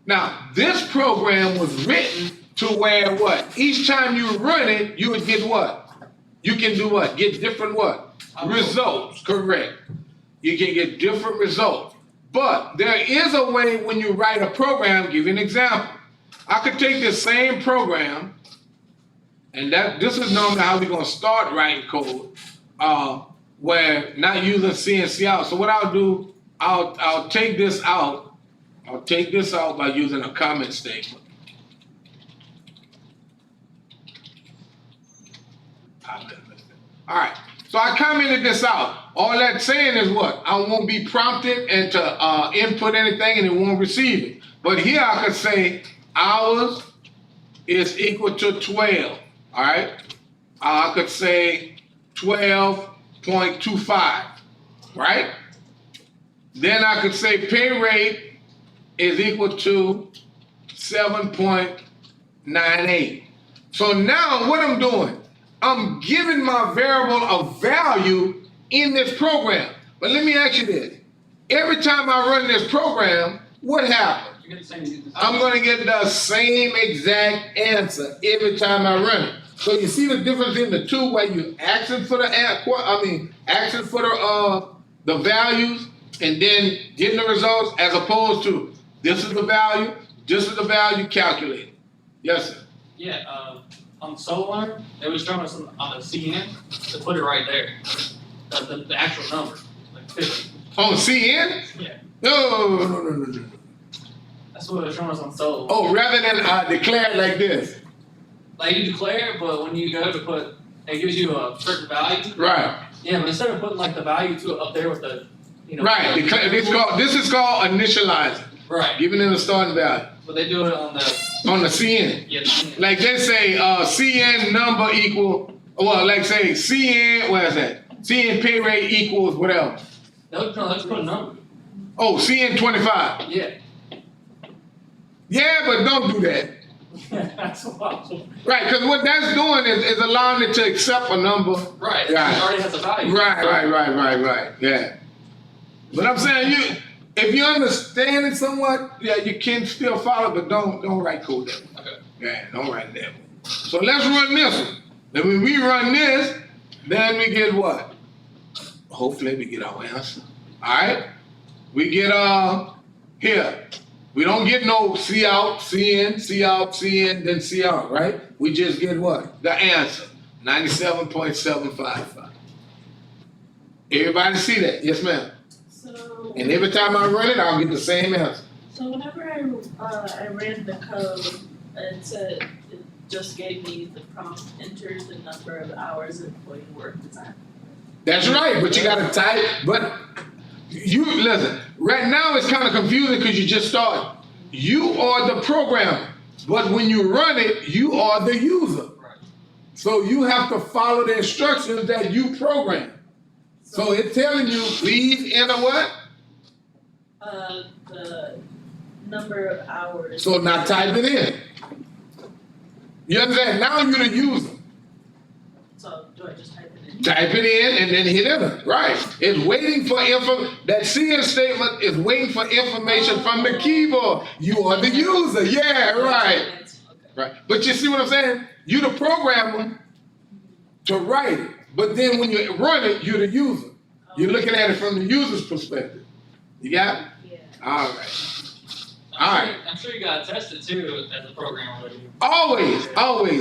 Now, this program was written to where what? Each time you run it, you would get what? You can do what? Get different what? Results, correct. You can get different results. But there is a way when you write a program, give you an example. I could take this same program, and this is normally how we're gonna start writing code, where not using CSCI. So what I'll do, I'll take this out. I'll take this out by using a comment statement. All right, so I commented this out. All that's saying is what? I won't be prompted and to input anything and it won't receive it. But here I could say hours is equal to 12, all right? I could say 12.25, right? Then I could say pay rate is equal to 7.98. So now what I'm doing, I'm giving my variable a value in this program. But let me ask you this. Every time I run this program, what happens? You get the same. I'm gonna get the same exact answer every time I run it. So you see the difference in the two where you asking for the the values and then getting the results, as opposed to this is the value, calculated. Yes, sir. Yeah, on Solar, they was showing us on the CN to put it right there. The actual number, like 50. On CN? Yeah. No. That's what they're showing us on Solar. Oh, rather than declare it like this. Like you declare, but when you go to put, it gives you a certain value. Right. Yeah, but instead of putting like the value to up there with the, you know. Right. This is called initializing. Right. Giving it a starting value. But they do it on the. On the CN. Yeah. The CN. Like they say CN number equal, well, like say CN, what is that? CN pay rate equals whatever. No, let's put a number. Oh, CN 25. Yeah. Yeah, but don't do that. That's wild. Right, because what that's doing is allowing it to accept a number. Right. Right. It already has a value. Right. Yeah. But I'm saying if you understand it somewhat, yeah, you can still follow, but don't write code that way. Okay. Yeah, don't write that way. So let's run this one. Then when we run this, then we get what? Hopefully we get our answer. All right? We get here. We don't get no C out, CN, C out, CN, then C out, right? We just get what? The answer, 97.755. Everybody see that? Yes, ma'am. So, And every time I run it, I'll get the same answer. so whenever I ran the code, it said, it just gave me the prompt, enter the number of hours an employee worked. Is that? That's right, but you gotta type, but you, listen, right now it's kind of confusing because you just started. You are the programmer, but when you run it, you are the user. Right. So you have to follow the instructions that you program. So it's telling you, please enter what? The number of hours. So now type it in. You understand? Now you're the user. So do I just type it in? Type it in and then hit enter. Right. It's waiting for that CN statement is waiting for information from the keyboard. You are the user. Yeah, right. Okay. Right. But you see what I'm saying? You're the programmer to write it. But then when you run it, you're the user. You're looking at it from the user's perspective. You got it? Yeah. All right. All right. I'm sure you got tested too as a programmer. Always,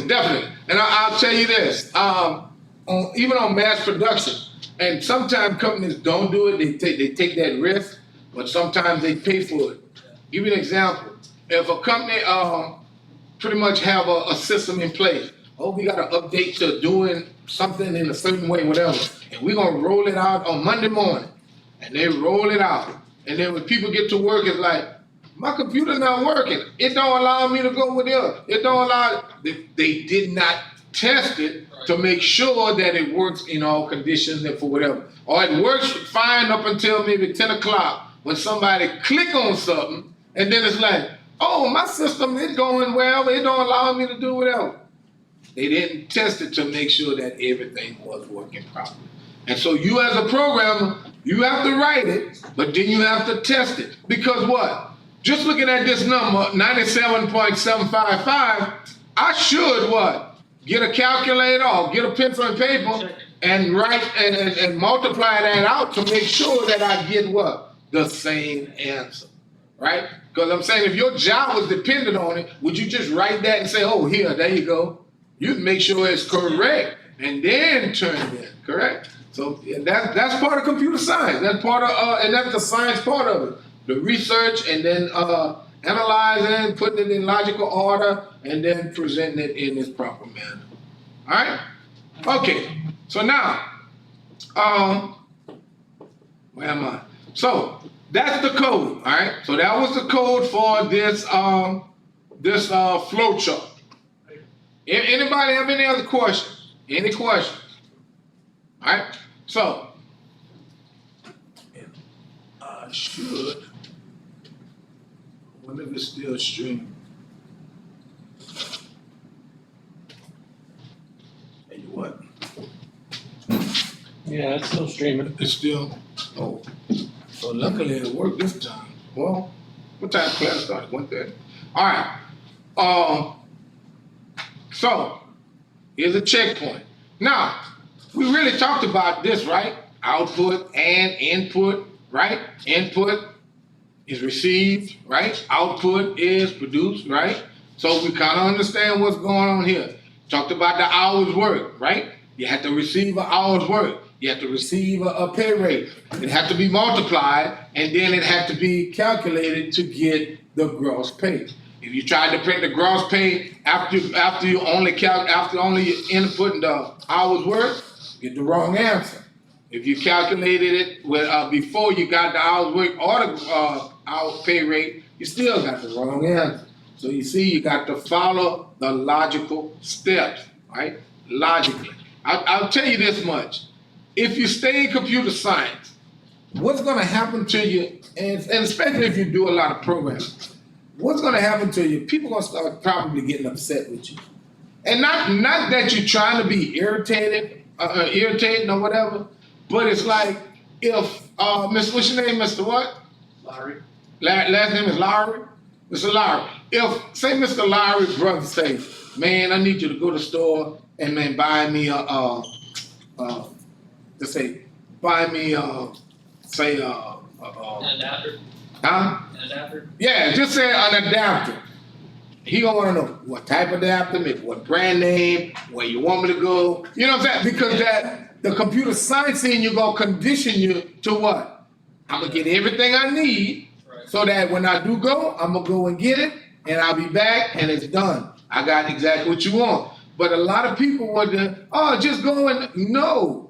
definitely. And I'll tell you this, even on mass production, and sometimes companies don't do it, they take that risk, but sometimes they pay for it. Give you an example. If a company pretty much have a system in place, we got to update to doing something in a certain way, whatever, and we're going to roll it out on Monday morning, and they roll it out. And then when people get to work, it's like, my computer's not working. It don't allow me to go with it. It don't allow, they did not test it to make sure that it works in all conditions and for whatever. Or it works fine up until maybe 10 o'clock. when somebody click on something and then it's like, oh, my system is going well, it don't allow me to do whatever. They didn't test it to make sure that everything was working properly. And so you as a programmer, you have to write it, but then you have to test it. Because what? Just looking at this number, 97.755, I should what? Get a calculator or get a pencil and paper and write and multiply that out to make sure that I get what? The same answer, right? Because I'm saying if your job was dependent on it, would you just write that and say, oh, here, there you go. You'd make sure it's correct and then turn it in, correct? So that's part of computer science. That's part of, and that's the science part of it. The research and then analyzing, putting it in logical order, and then presenting it in its proper manner. All right? Okay. So now, where am I? So that's the code. All right. So that was the code for this flow chart. Anybody have any other questions? Any questions? All right. So I should. I wonder if it's still streaming. Tell you what. Yeah, it's still streaming. It's still. Oh. So luckily it worked this time. Well, what time class started? 1:30. All right. So here's a checkpoint. Now, we really talked about this, right? Output and input, right? Input is received, right? Output is produced, right? So we kind of understand what's going on here. Talked about the hours worked, right? You have to receive an hour's work. You have to receive a pay rate. It had to be multiplied, and then it had to be calculated to get the gross pay. If you tried to print the gross pay after you only inputting the hours work, you get the wrong answer. If you calculated it with before you got the hours work or the hour pay rate, you still got the wrong answer. So you see, you got to follow the logical steps, right? Logically. I'll tell you this much. If you stay in computer science, what's going to happen to you, and especially if you do a lot of programming, what's going to happen to you? People are going to start probably getting upset with you. And not that you're trying to be irritating or whatever, but it's like if, what's your name, Mr. what? Lowry. Last name is Lowry? Mr. Lowry. If, say Mr. Lowry's brother say, man, I need you to go to the store and man, buy me say An adapter. huh? An adapter. Yeah, just say an adapter. He gonna wanna know what type of adapter, maybe what brand name, where you want me to go. You know what I'm saying? Because that the computer science in you gonna condition you to what? I'm gonna get everything I need so that when I do go, I'm gonna go and get it and I'll be back and it's done. I got exactly what you want. But a lot of people would, just go and, no.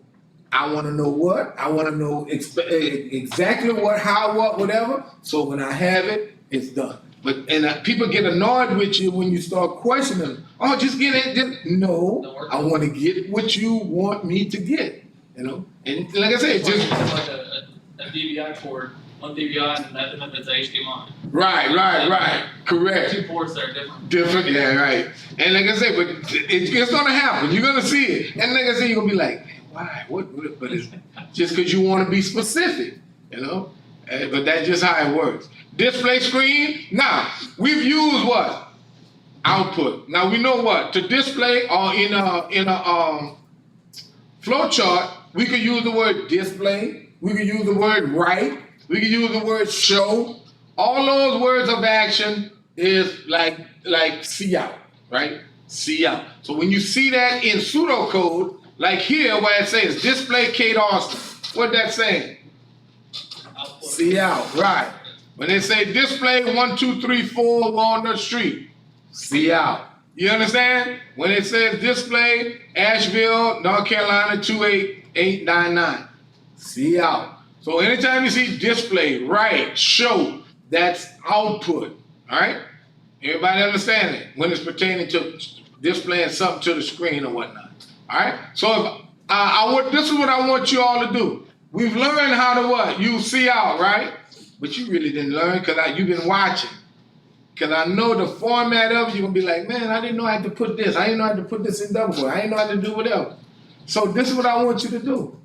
I want to know what, I want to know exactly what, how, what, whatever. So when I have it, it's done. But people get annoyed with you when you start questioning them. Oh, just get it. No, I want to get what you want me to get, you know? And like I said, just. It's like a DVI cord, one DVI and nothing if it's HDMI. Right. Correct. Two ports that are different. Yeah, right. And like I said, but it's gonna happen. You're gonna see it. And like I said, you're gonna be like, why? What? But it's just because you want to be specific, you know? But that's just how it works. Display screen. Now, we've used what? Output. Now we know what? To display or in a flow chart, we could use the word display. We could use the word write. We could use the word show. All those words of action is like see out, right? See out. So when you see that in pseudocode, like here where it says display Kate Austin, what that saying? Output. See out, right. When they say display 1, 2, 3, 4 Walnut Street, see out. You understand? When it says display Asheville, North Carolina 28899, see out. So anytime you see display, write, show, that's output, all right? Everybody understand it when it's pertaining to displaying something to the screen or whatnot, all right? So if this is what I want you all to do. We've learned how to what? Use see out, right? but you really didn't learn because you've been watching. Because I know the format of it, you're going to be like, man, I didn't know I had to put this. I didn't know I had to put this in double quote. I didn't know how to do whatever. So this is what I want you to do.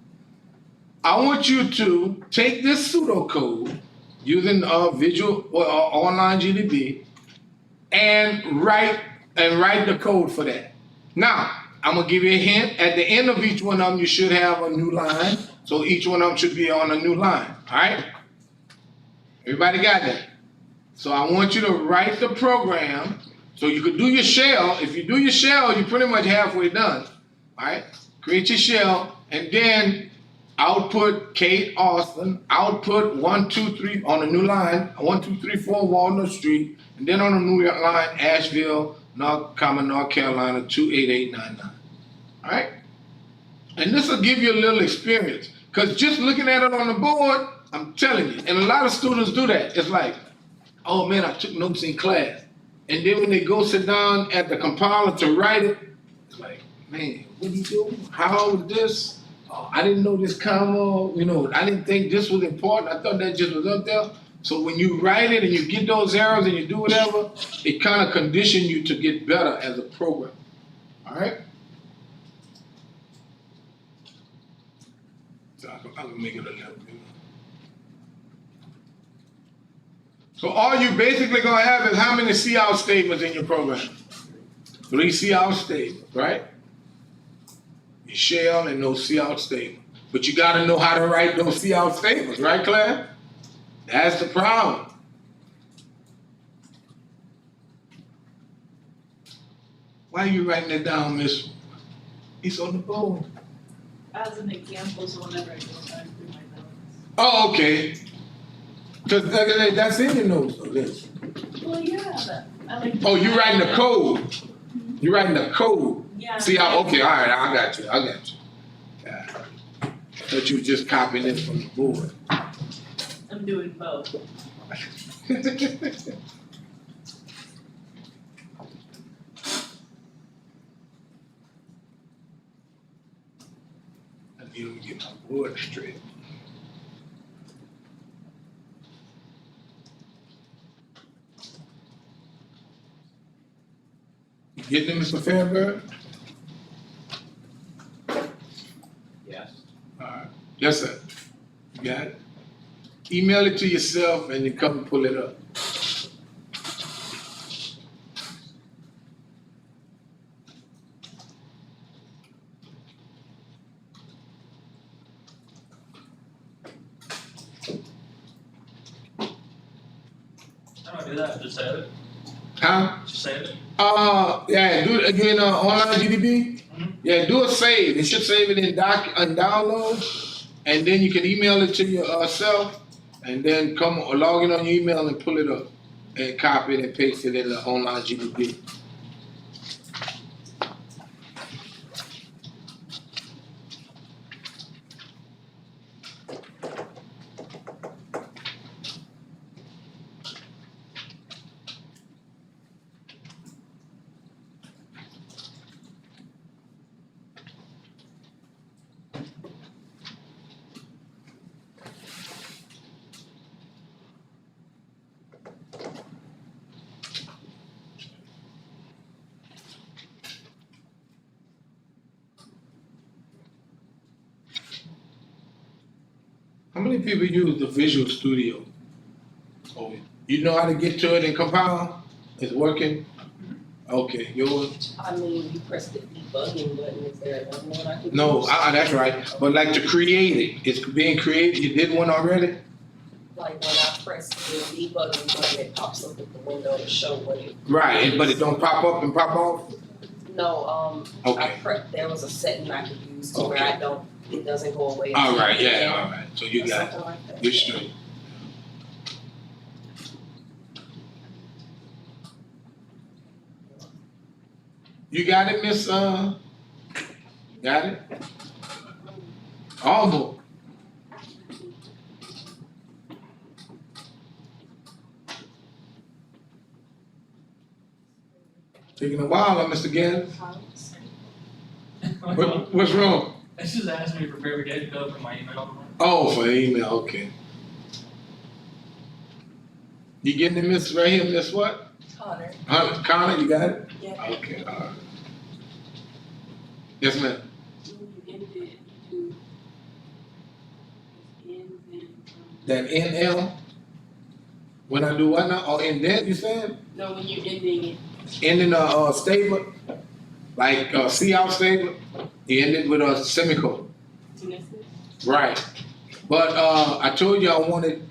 I want you to take this pseudocode using visual or online GDB and write the code for that. Now, I'm gonna give you a hint. At the end of each one of them, you should have a new line. So each one of them should be on a new line. All right? Everybody got that? So I want you to write the program so you could do your shell. If you do your shell, you're pretty much halfway done. All right? Create your shell and then output Kate Austin, output 1, 2, 3 on a new line, 1, 2, 3, 4 Walnut Street, and then on a new line, Asheville, North Carolina, 28899. All right? And this will give you a little experience. Because just looking at it on the board, I'm telling you, and a lot of students do that. It's like, oh man, I took notes in class. And then when they go sit down at the compiler to write it, it's like, man, what do you do? How was this? Oh, I didn't know this comma, I didn't think this was important. I thought that just was up there. So when you write it and you get those errors and you do whatever, it kind of conditions you to get better as a programmer. All right? So I can make it a little bit. So all you basically gonna have is how many cout statements in your program? 3 cout statements, right? Your shell and those cout statements. But you gotta know how to write those cout statements, right, Claire? That's the problem. Why are you writing it down, Miss? It's on the board. As an example, so whenever I go back through my notes. Oh, okay. Because that's in your notes, though, this. Well, yeah, I like. Oh, you writing the code. You writing the code. Yeah. See how, okay, all right, I got you. Yeah. I thought you were just copying it from the board. I'm doing both. I need to get my board straight. You getting it, Mr. Fairburn? Yes. All right. Yes, sir. You got it? Email it to yourself and then come and pull it up. How do I do that? Just save it? Huh? Just save it? Yeah, do it again online GDB. Yeah, do a save. It should save it in download, and then you can email it to yourself, and then come log in on your email and pull it up, and copy it and paste it in the online GDB. How many people use the Visual Studio? Oh, you know how to get to it and compile? It's working? Okay, yours? I mean, you press the debugging button, is there another one I can No, use? that's right. But like to create it, it's being created. You did one already? Like when I press the debugging button, it pops up with the window to show what it. Right, but it don't pop up and pop off? No, Okay. there was a setting I could use to where Okay. it doesn't go away. All right, yeah, all right. So you Or got it. something like that. You're straight. You got it, Miss? Got it? Almost. Taking a while, Mr. Gaines. What's wrong? It's just asking me for verification code for my email. Oh, for email, okay. You getting it, Miss, right here, Miss what? Connor, Connor, you got it? yeah. Okay, all right. Yes, ma'am. That NL, when I do what now? Oh, indent, you saying? No, when you're ending it. Ending a statement, like a see out statement, you end it with a semicolon. Right. But I told you I wanted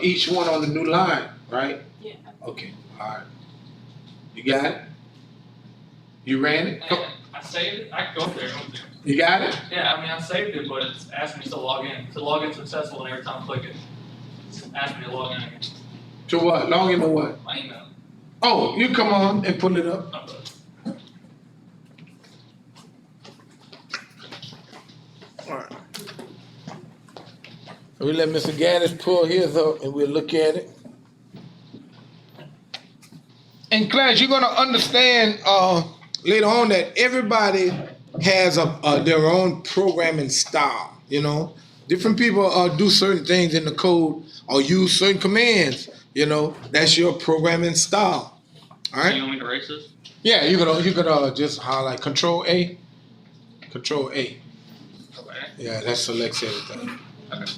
each one on the new line, right? Yeah. Okay, all right. You got it? You ran it? And I saved it, I can go up there. You got it? Yeah, I mean, I saved it, but it's asking me to log in. To log in successful, and every time I click it, it's asking me to log in again. To what? Log into what? My email. Oh, you come on and pull it up. All right. So we let Mr. Gaddis pull his up and we'll look at it. In class, you're gonna understand later on that everybody has their own programming style. You know, different people do certain things in the code or use certain commands. You know, that's your programming style. All right. So you want me to erase this? Yeah, you could just highlight Control A. Control A. Okay. Yeah, that selects everything. Okay.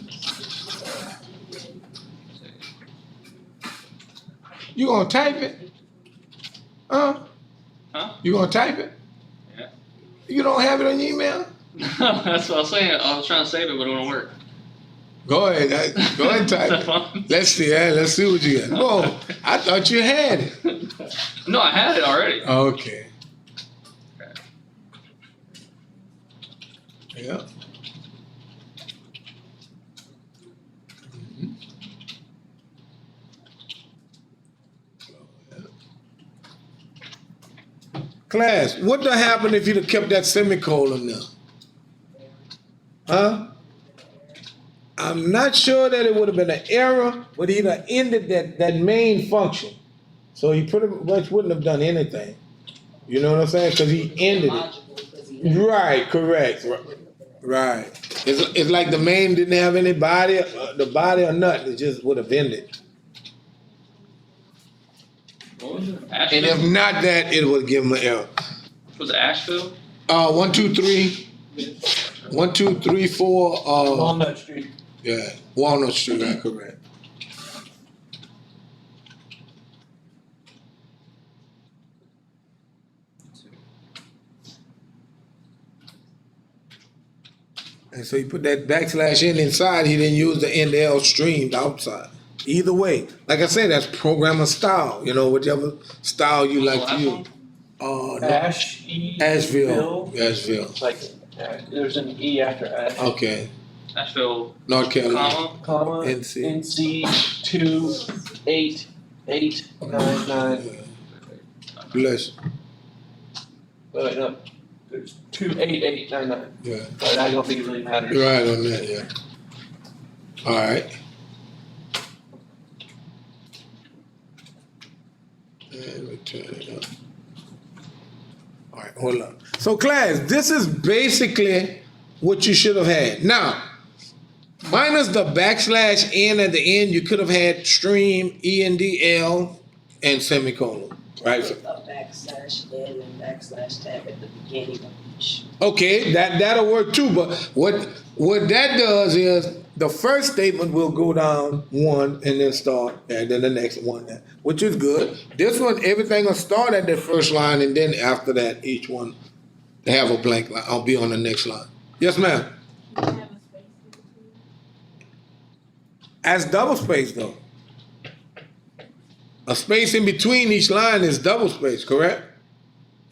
You gonna type it? Huh? You gonna type it? Yeah. You don't have it on your email? That's what I was saying. I was trying to save it, but it won't work. Go ahead. Go ahead and type it. Let's see. Let's see what you got. Whoa, I thought you had it. No, I had it already. Okay. Yeah. Class, what would have happened if you'd have kept that semicolon there? Huh? I'm not sure that it would have been an error, but he'd have ended that main function. So he pretty much wouldn't have done anything. You know what I'm saying? Because he ended it. Right, correct. Right. It's like the main didn't have any body, the body or nothing. It just would have ended. What was it? And if not that, it would give him an error. Was it Asheville? 1, 2, 3. 1, 2, 3, 4. Walnut Street. Yeah, Walnut Street. Right, correct. And so he put that backslash in inside. He didn't use the NL stream outside. Either way, like I said, that's programmer style. You know, whichever style you like to use. Asheville. Like, there's an E after Ash. Okay. Asheville, North Carolina. Comma. NC. NC 28899. Bless you. Wait, no. There's 28899. Yeah. But I don't think it really matters. You're right on that, yeah. All right. And return it up. All right, hold on. So class, this is basically what you should have had. Now, minus the backslash N at the end, you could have had stream, ENDL, and semicolon, right? Put a backslash N and backslash tab at the beginning of each. Okay, that'll work too, but what that does is the first statement will go down one and then start, and then the next one, which is good. This one, everything will start at the first line, and then after that, each one have a blank line. I'll be on the next line. Yes, ma'am. As double space though. A space in between each line is double space, correct?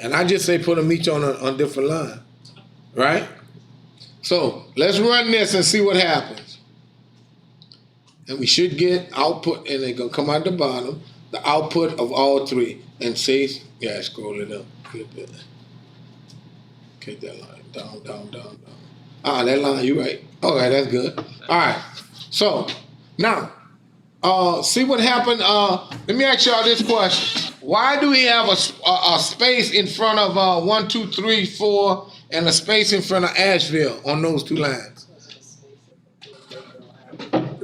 And I just say put them each on a different line, right? So let's run this and see what happens. And we should get output, and they're gonna come out the bottom, the output of all three. And see, yeah, scroll it up a little bit. Okay, that line, down. That line, you right. All right, that's good. All right, so now, see what happened. Let me ask y'all this question. Why do we have a space in front of 1, 2, 3, 4, and a space in front of Asheville on those two lines?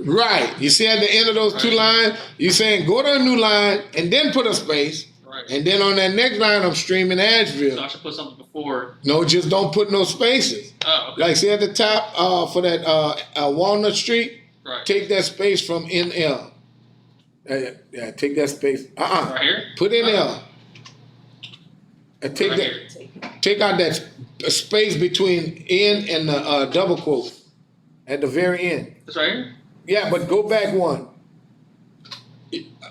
Right. You see at the end of those two lines, you saying go to a new line and then put a space, Right. and then on that next line I'm streaming So Asheville. I should put something before. No, just don't put no spaces. Oh, okay. Like see at the top for that Walnut Street, Right. take that space from NL. Yeah, take that space. Right here? Put NL. And take Right that. here. Take out that space between N and the double quote at the very end. This right here? Yeah, but go back one.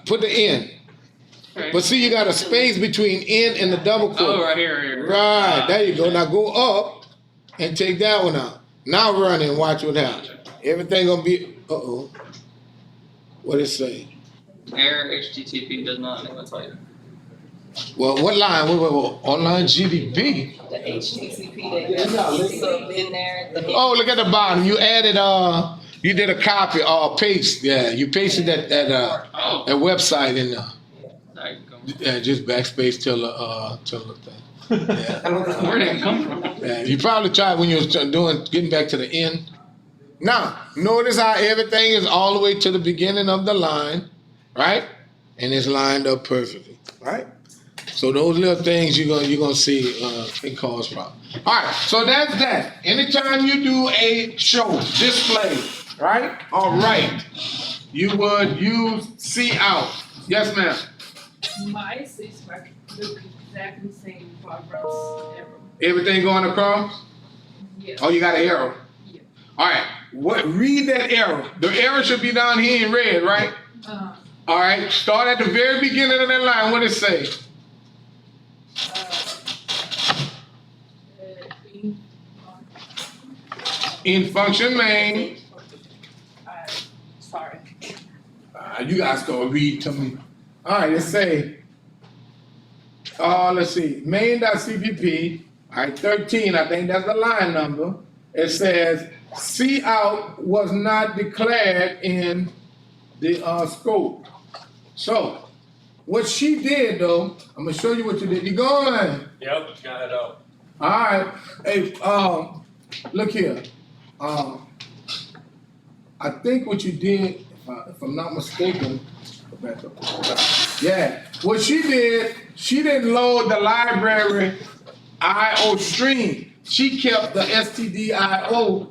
Put the N. Okay. But see, you got a space between N and the double quote. Oh, right here, right here. Right, there you go. Now go up and take that one out. Now run and watch what happens. Everything gonna be, what it say? Error HTTP does not enable type. Well, what line? Online GDP. The HTTP that you sub in there. Oh, look at the bottom. You added, you did a copy or paste. Yeah, you pasted that Oh, website in there. I can go. Yeah, just backspace till the thing. Yeah. Where did it come from? Yeah, you probably tried when you was getting back to the end. Now, notice how everything is all the way to the beginning of the line, right? And it's lined up perfectly, right? So those little things you're gonna see can cause problems. All right, so that's that. Anytime you do a show display, right? All right, you would use see out. Yes, ma'am. My six record look exactly the same for reference ever. Everything going across? Yes. Oh, you got an arrow. Yeah. All right. Read that arrow. The arrow should be down here in red, right? All right. Start at the very beginning of that line. What it say? In function main. Sorry. You guys go read to me. All right. Let's say. Let's see. Main.cpp. All right. 13. I think that's the line number. It says C out was not declared in the scope. So, what she did though, I'm gonna show you what you did. You going? Yep, got it out. All right. Hey, look here. I think what you did, if I'm not mistaken, go back up. Yeah. What she did, she didn't load the library IO stream. She kept the stdio.h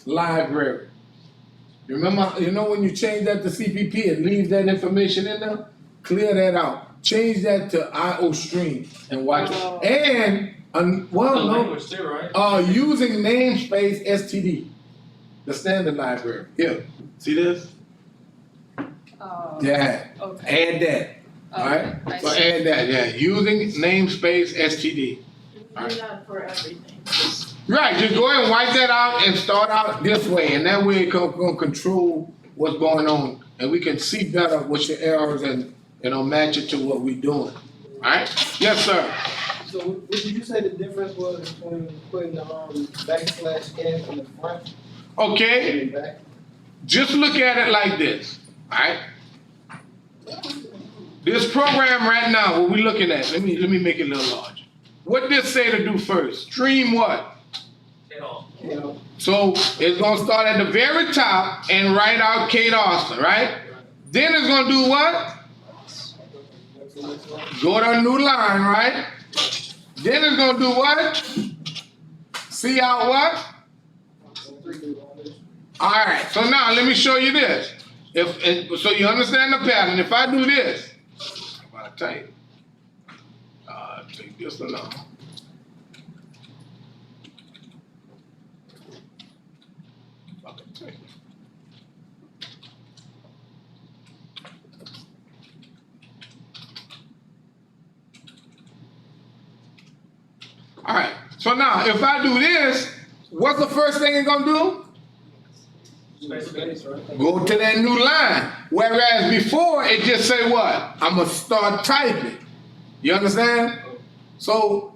library. You remember, when you change that to CPP, it leaves that information in there. Clear that out. Change that to IO stream and watch it. And Language too, right? using namespace std, the standard library. Here, see this? Yeah. Okay. Add that. All right. I So see. add that. Yeah. Using namespace std. Do that for everything. Right, just go ahead and wipe that out and start out this way, and that way it can control what's going on, and we can see better what's your errors and match it to what we're doing. All right? Yes, sir. So what did you say the difference was between putting the backslash F in the front Okay, and the back? just look at it like this. All right. This program right now, what we're looking at, let me make it a little larger. What this say to do first? Stream what? You know, So it's gonna start at the very top and write out Kate Austin, right? Then it's gonna do what? Go to a new line, right? Then it's gonna do what? See out what? All right. So now let me show you this. So you understand the pattern. If I do this, I'm gonna type. Take this along. All right. So now, if I do this, what's the first thing it's gonna do? space, right? Go to that new line. Whereas before, it just say what? I'm gonna start typing. You understand? So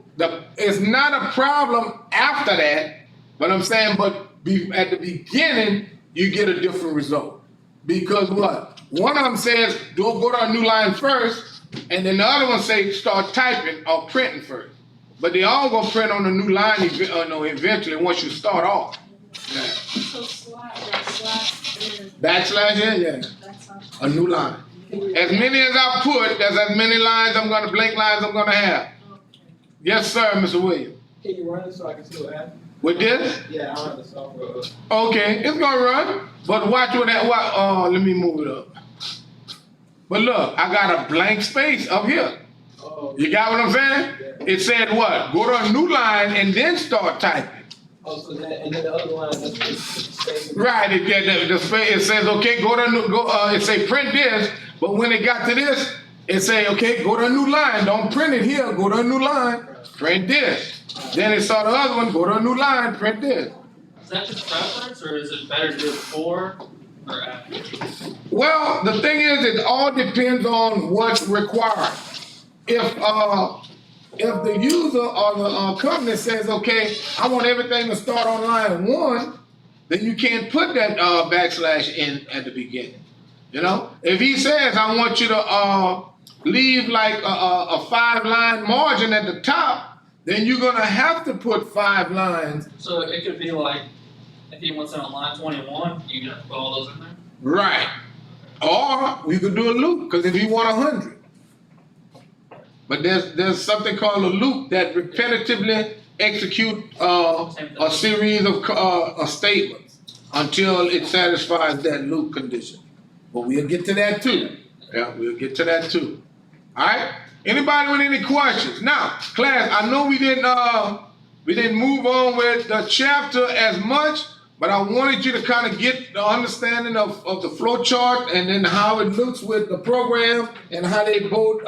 it's not a problem after that, but I'm saying, at the beginning, you get a different result. Because what? One of them says, don't go to a new line first, and then the other one says, start typing or printing first. But they all gonna print on the new line eventually once you start off. Yeah. So slide Backslash in, yeah. A new line. As many as I put, there's as many lines blank lines I'm gonna have. Yes, sir, Mr. Williams. Can you run it so I can see what happens? With this? Yeah, I don't have the software. Okay, it's gonna run. But watch what that, let me move it up. But look, I got a blank space up here. Oh, You got what I'm saying? It said what? Go to a new line and then start typing. oh, so that, and then the other line, that's just the same. Right, it says, okay, go to a new, it say print this, but when it got to this, it say, okay, go to a new line, don't print it here, go to a new line, print this. Then it saw the other one, go to a new line, print this. Is that just preference, or is it better to do it before or after? Well, the thing is, it all depends on what's required. If the user or the company says, okay, I want everything to start on line 1, then you can't put that backslash in at the beginning. You know, if he says, I want you to leave like a 5-line margin at the top, then you're gonna have to put 5 lines. So it could be like, if he wants it on line 21, you can put all those in there? Right. Or we could do a loop, because if you want 100. But there's something called a loop that repetitively execute a series of statements until it satisfies that loop condition. But we'll get to that too. Yeah, we'll get to that too. All right. Anybody with any questions? Now, class, I know we didn't move on with the chapter as much, but I wanted you to kind of get the understanding of the flow chart and then how it looks with the program and how they both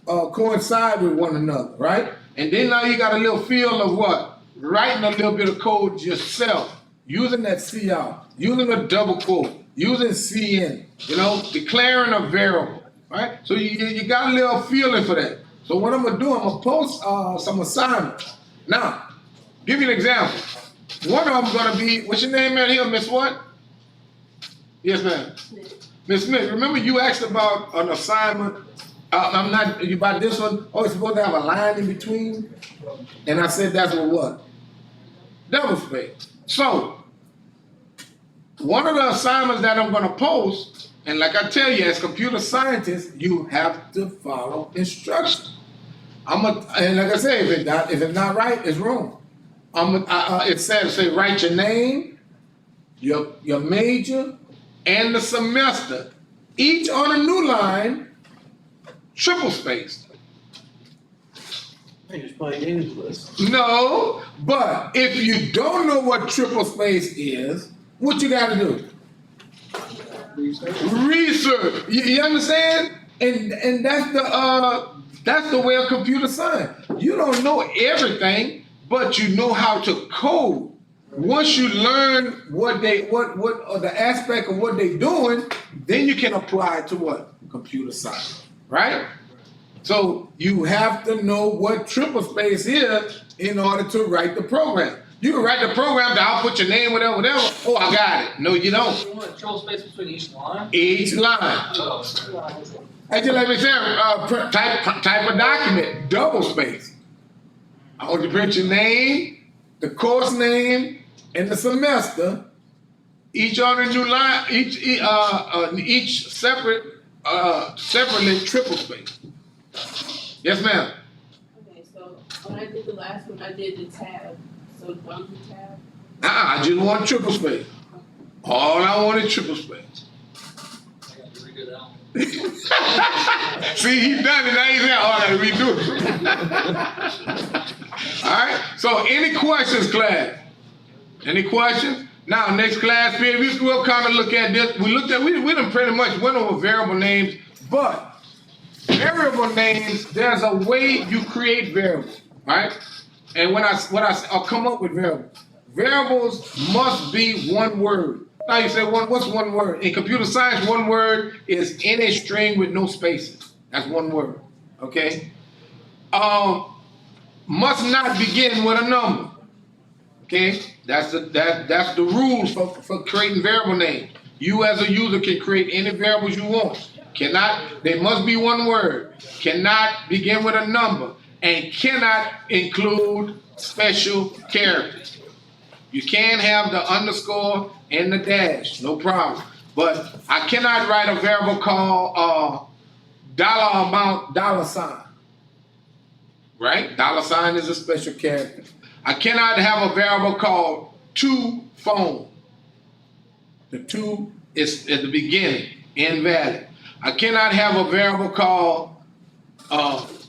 coincide with one another, right? And then now you got a little feel of what? Writing a little bit of code yourself, using that CR, using a double quote, using CN, you know, declaring a variable, right? So you got a little feeling for that. So what I'm gonna do, I'm gonna post some assignments. Now, give you an example. One of them gonna be, what's your name out here, Miss what? Yes, ma'am. Miss Smith, remember you asked about an assignment. I'm not, you about this one? Oh, it's supposed to have a line in between? And I said that's what? Double space. So, one of the assignments that I'm gonna post, and like I tell you, as computer scientists, you have to follow instructions. And like I say, if it's not right, it's wrong. It says, say, write your name, your major, and the semester, each on a new line, triple spaced. You're just playing games with us. No, but if you don't know what triple space is, what you gotta do? Research. You understand? And that's the way of computer science. You don't know everything, but you know how to code. Once you learn what the aspect of what they're doing, then you can apply it to what? Computer science, right? So you have to know what triple space is in order to write the program. You can write the program, I'll put your name, whatever. Oh, I got it. No, you don't. You want a triple space between each line? Each line. Oh. I just like we said, type of document, double space. I want you to print your name, the course name, and the semester, each on a new line, each separately triple space. Yes, ma'am. Okay, so when I did the last one, I did the tab. So don't do tab. I just want triple space. All I want is triple space. I got to redo that one. See, he done it. Now he's now. Oh, I gotta redo it. All right. So, any questions, class? Any questions? Now, next class period, we'll kind of look at this. We done pretty much went over variable names, but variable names, there's a way you create variables, right? And I'll come up with variables. Variables must be one word. Now you say, what's one word? In computer science, one word is any string with no spaces. That's one word, okay? Must not begin with a number, okay? That's the rules for creating variable names. You as a user can create any variables you want. They must be one word, cannot begin with a number, and cannot include special characters. You can't have the underscore and the dash, no problem. But I cannot write a variable called dollar amount, dollar sign. Right? Dollar sign is a special character. I cannot have a variable called to phone. The to is at the beginning, invalid. I cannot have a variable called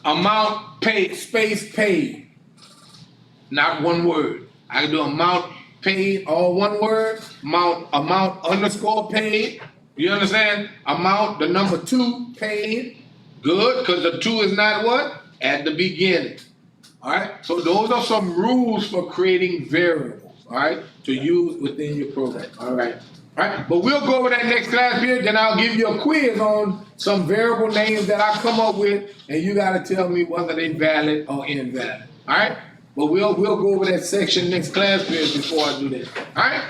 amount paid, space paid. Not one word. I can do amount paid, all one word, amount underscore paid. You understand? Amount, the number 2 paid. Good, because the 2 is not what? At the beginning. All right? So those are some rules for creating variables, all right, to use within your program. All right. All right, but we'll go over that next class period, then I'll give you a quiz on some variable names that I come up with, and you gotta tell me whether they valid or invalid. All right? But we'll go over that section next class period before I do that. All right?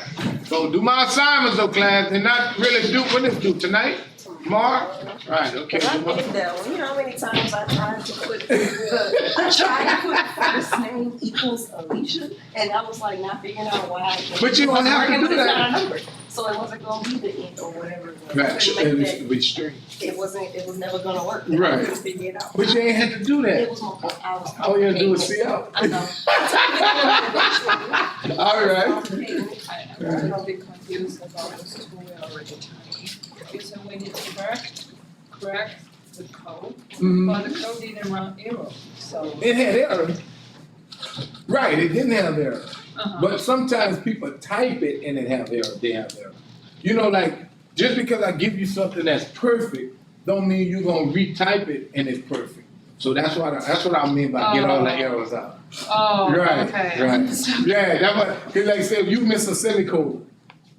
So do my assignments though, class, and not really do what is due tonight, tomorrow. All right, okay. I did that one. You know how many times I tried to put first name equals Alicia, and I was like not figuring out why. But you don't have to do It's not a that. number, so it wasn't gonna be the int or whatever it was. Right, Couldn't make that- with string. It was never gonna work. Right. I couldn't figure it out. But you ain't had to do It that. was more, I was. All you gotta do is see out. I know. All right. I'm a little bit confused about those two we already typed. You said we need to correct the code, but the code didn't run error, so. It had error. Right, it didn't have error. Uh-huh. But sometimes people type it and it have error, they have error. You know, like, just because I give you something that's perfect, don't mean you're gonna retype it and it's perfect. So that's what I mean by get all the errors out. Oh, Right, okay. right. Yeah, that's what, cause like I said, if you miss a semicolon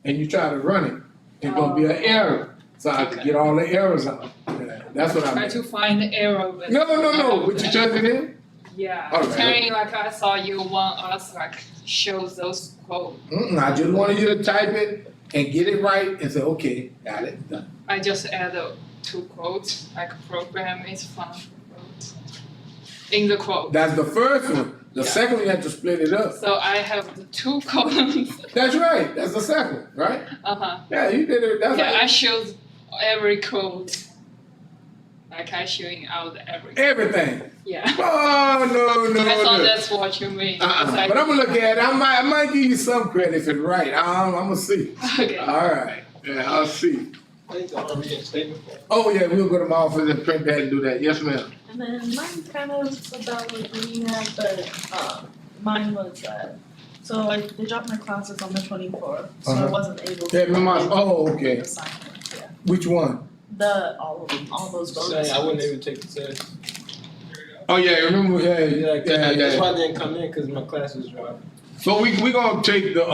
and you try to run it, it's gonna be an error. So I have to get all the errors out. Yeah, that's what I Try mean. to find the error, but. No, what you turned it in? Yeah, All right. telling like I saw you want us like shows those code. I just wanted you to type it and get it right and say, okay, got it, done. I just add the 2 quotes, like program is fun quotes. In the quote. That's the first one. The second one, you have to split it up. So I have the 2 columns. That's right. That's the second one, right? Uh-huh. Yeah, you did it. That's Yeah, I right. showed every quote. Like I showing out every. Everything. Yeah. Oh, no. I thought that's what you mean. But I'm gonna look at it. I might give you some credit if it's right. I'm gonna see. Okay. All right. Yeah, I'll see. I think the reinstatement form. Oh, yeah, we'll go to my office and print that and do that. Yes, ma'am. And then mine kind of about what you had, but mine was so they dropped my classes on the 24th, so I wasn't able to. Yeah, remember, oh, okay. Assignment, yeah. Which one? All of them, all those bonus. Saying I wouldn't even take the test. Oh, yeah, remember, Yeah, that's yeah. why I didn't come in, cause my classes dropped. So we gonna take the,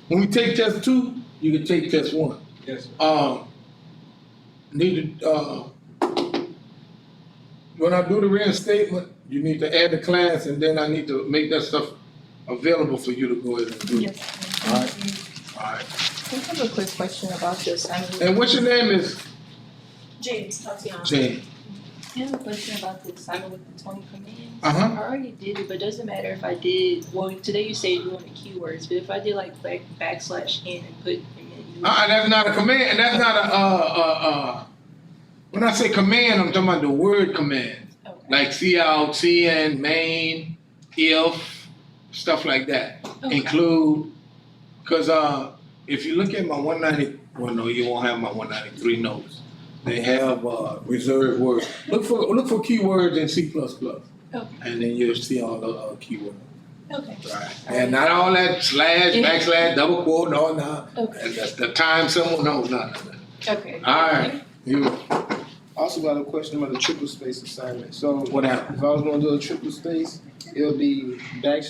when we take test 2, you can take test 1. Yes, sir. Need to, when I do the reinstatement, you need to add the class and then I need to make that stuff available for you to go ahead and do. Yes. All right. All right. I have a quick question about the assignment. And what's your name is? James, Tatiana. Jane. I have a question about the assignment with the 20 commands. Uh-huh. I already did it, but does it matter if I did, well, today you say you want the keywords, but if I did like \n and put and then you. That's not a command, that's not a, when I say command, I'm talking about the word command. Okay. Like see out, cin, main, if, stuff like that. Okay. Include, cause if you look at my 190, well no, you won't have my 193 notes. They have reserved words. Look for keywords in C++. Okay. And then you'll see all the keywords. Okay. Right. And not all that slash, backslash, double quote, no. Okay. And that's the time symbol, no, none of that. Okay. All right. You, Also got a question about the triple space assignment. So what happened? if I was gonna do a triple space, it would be \n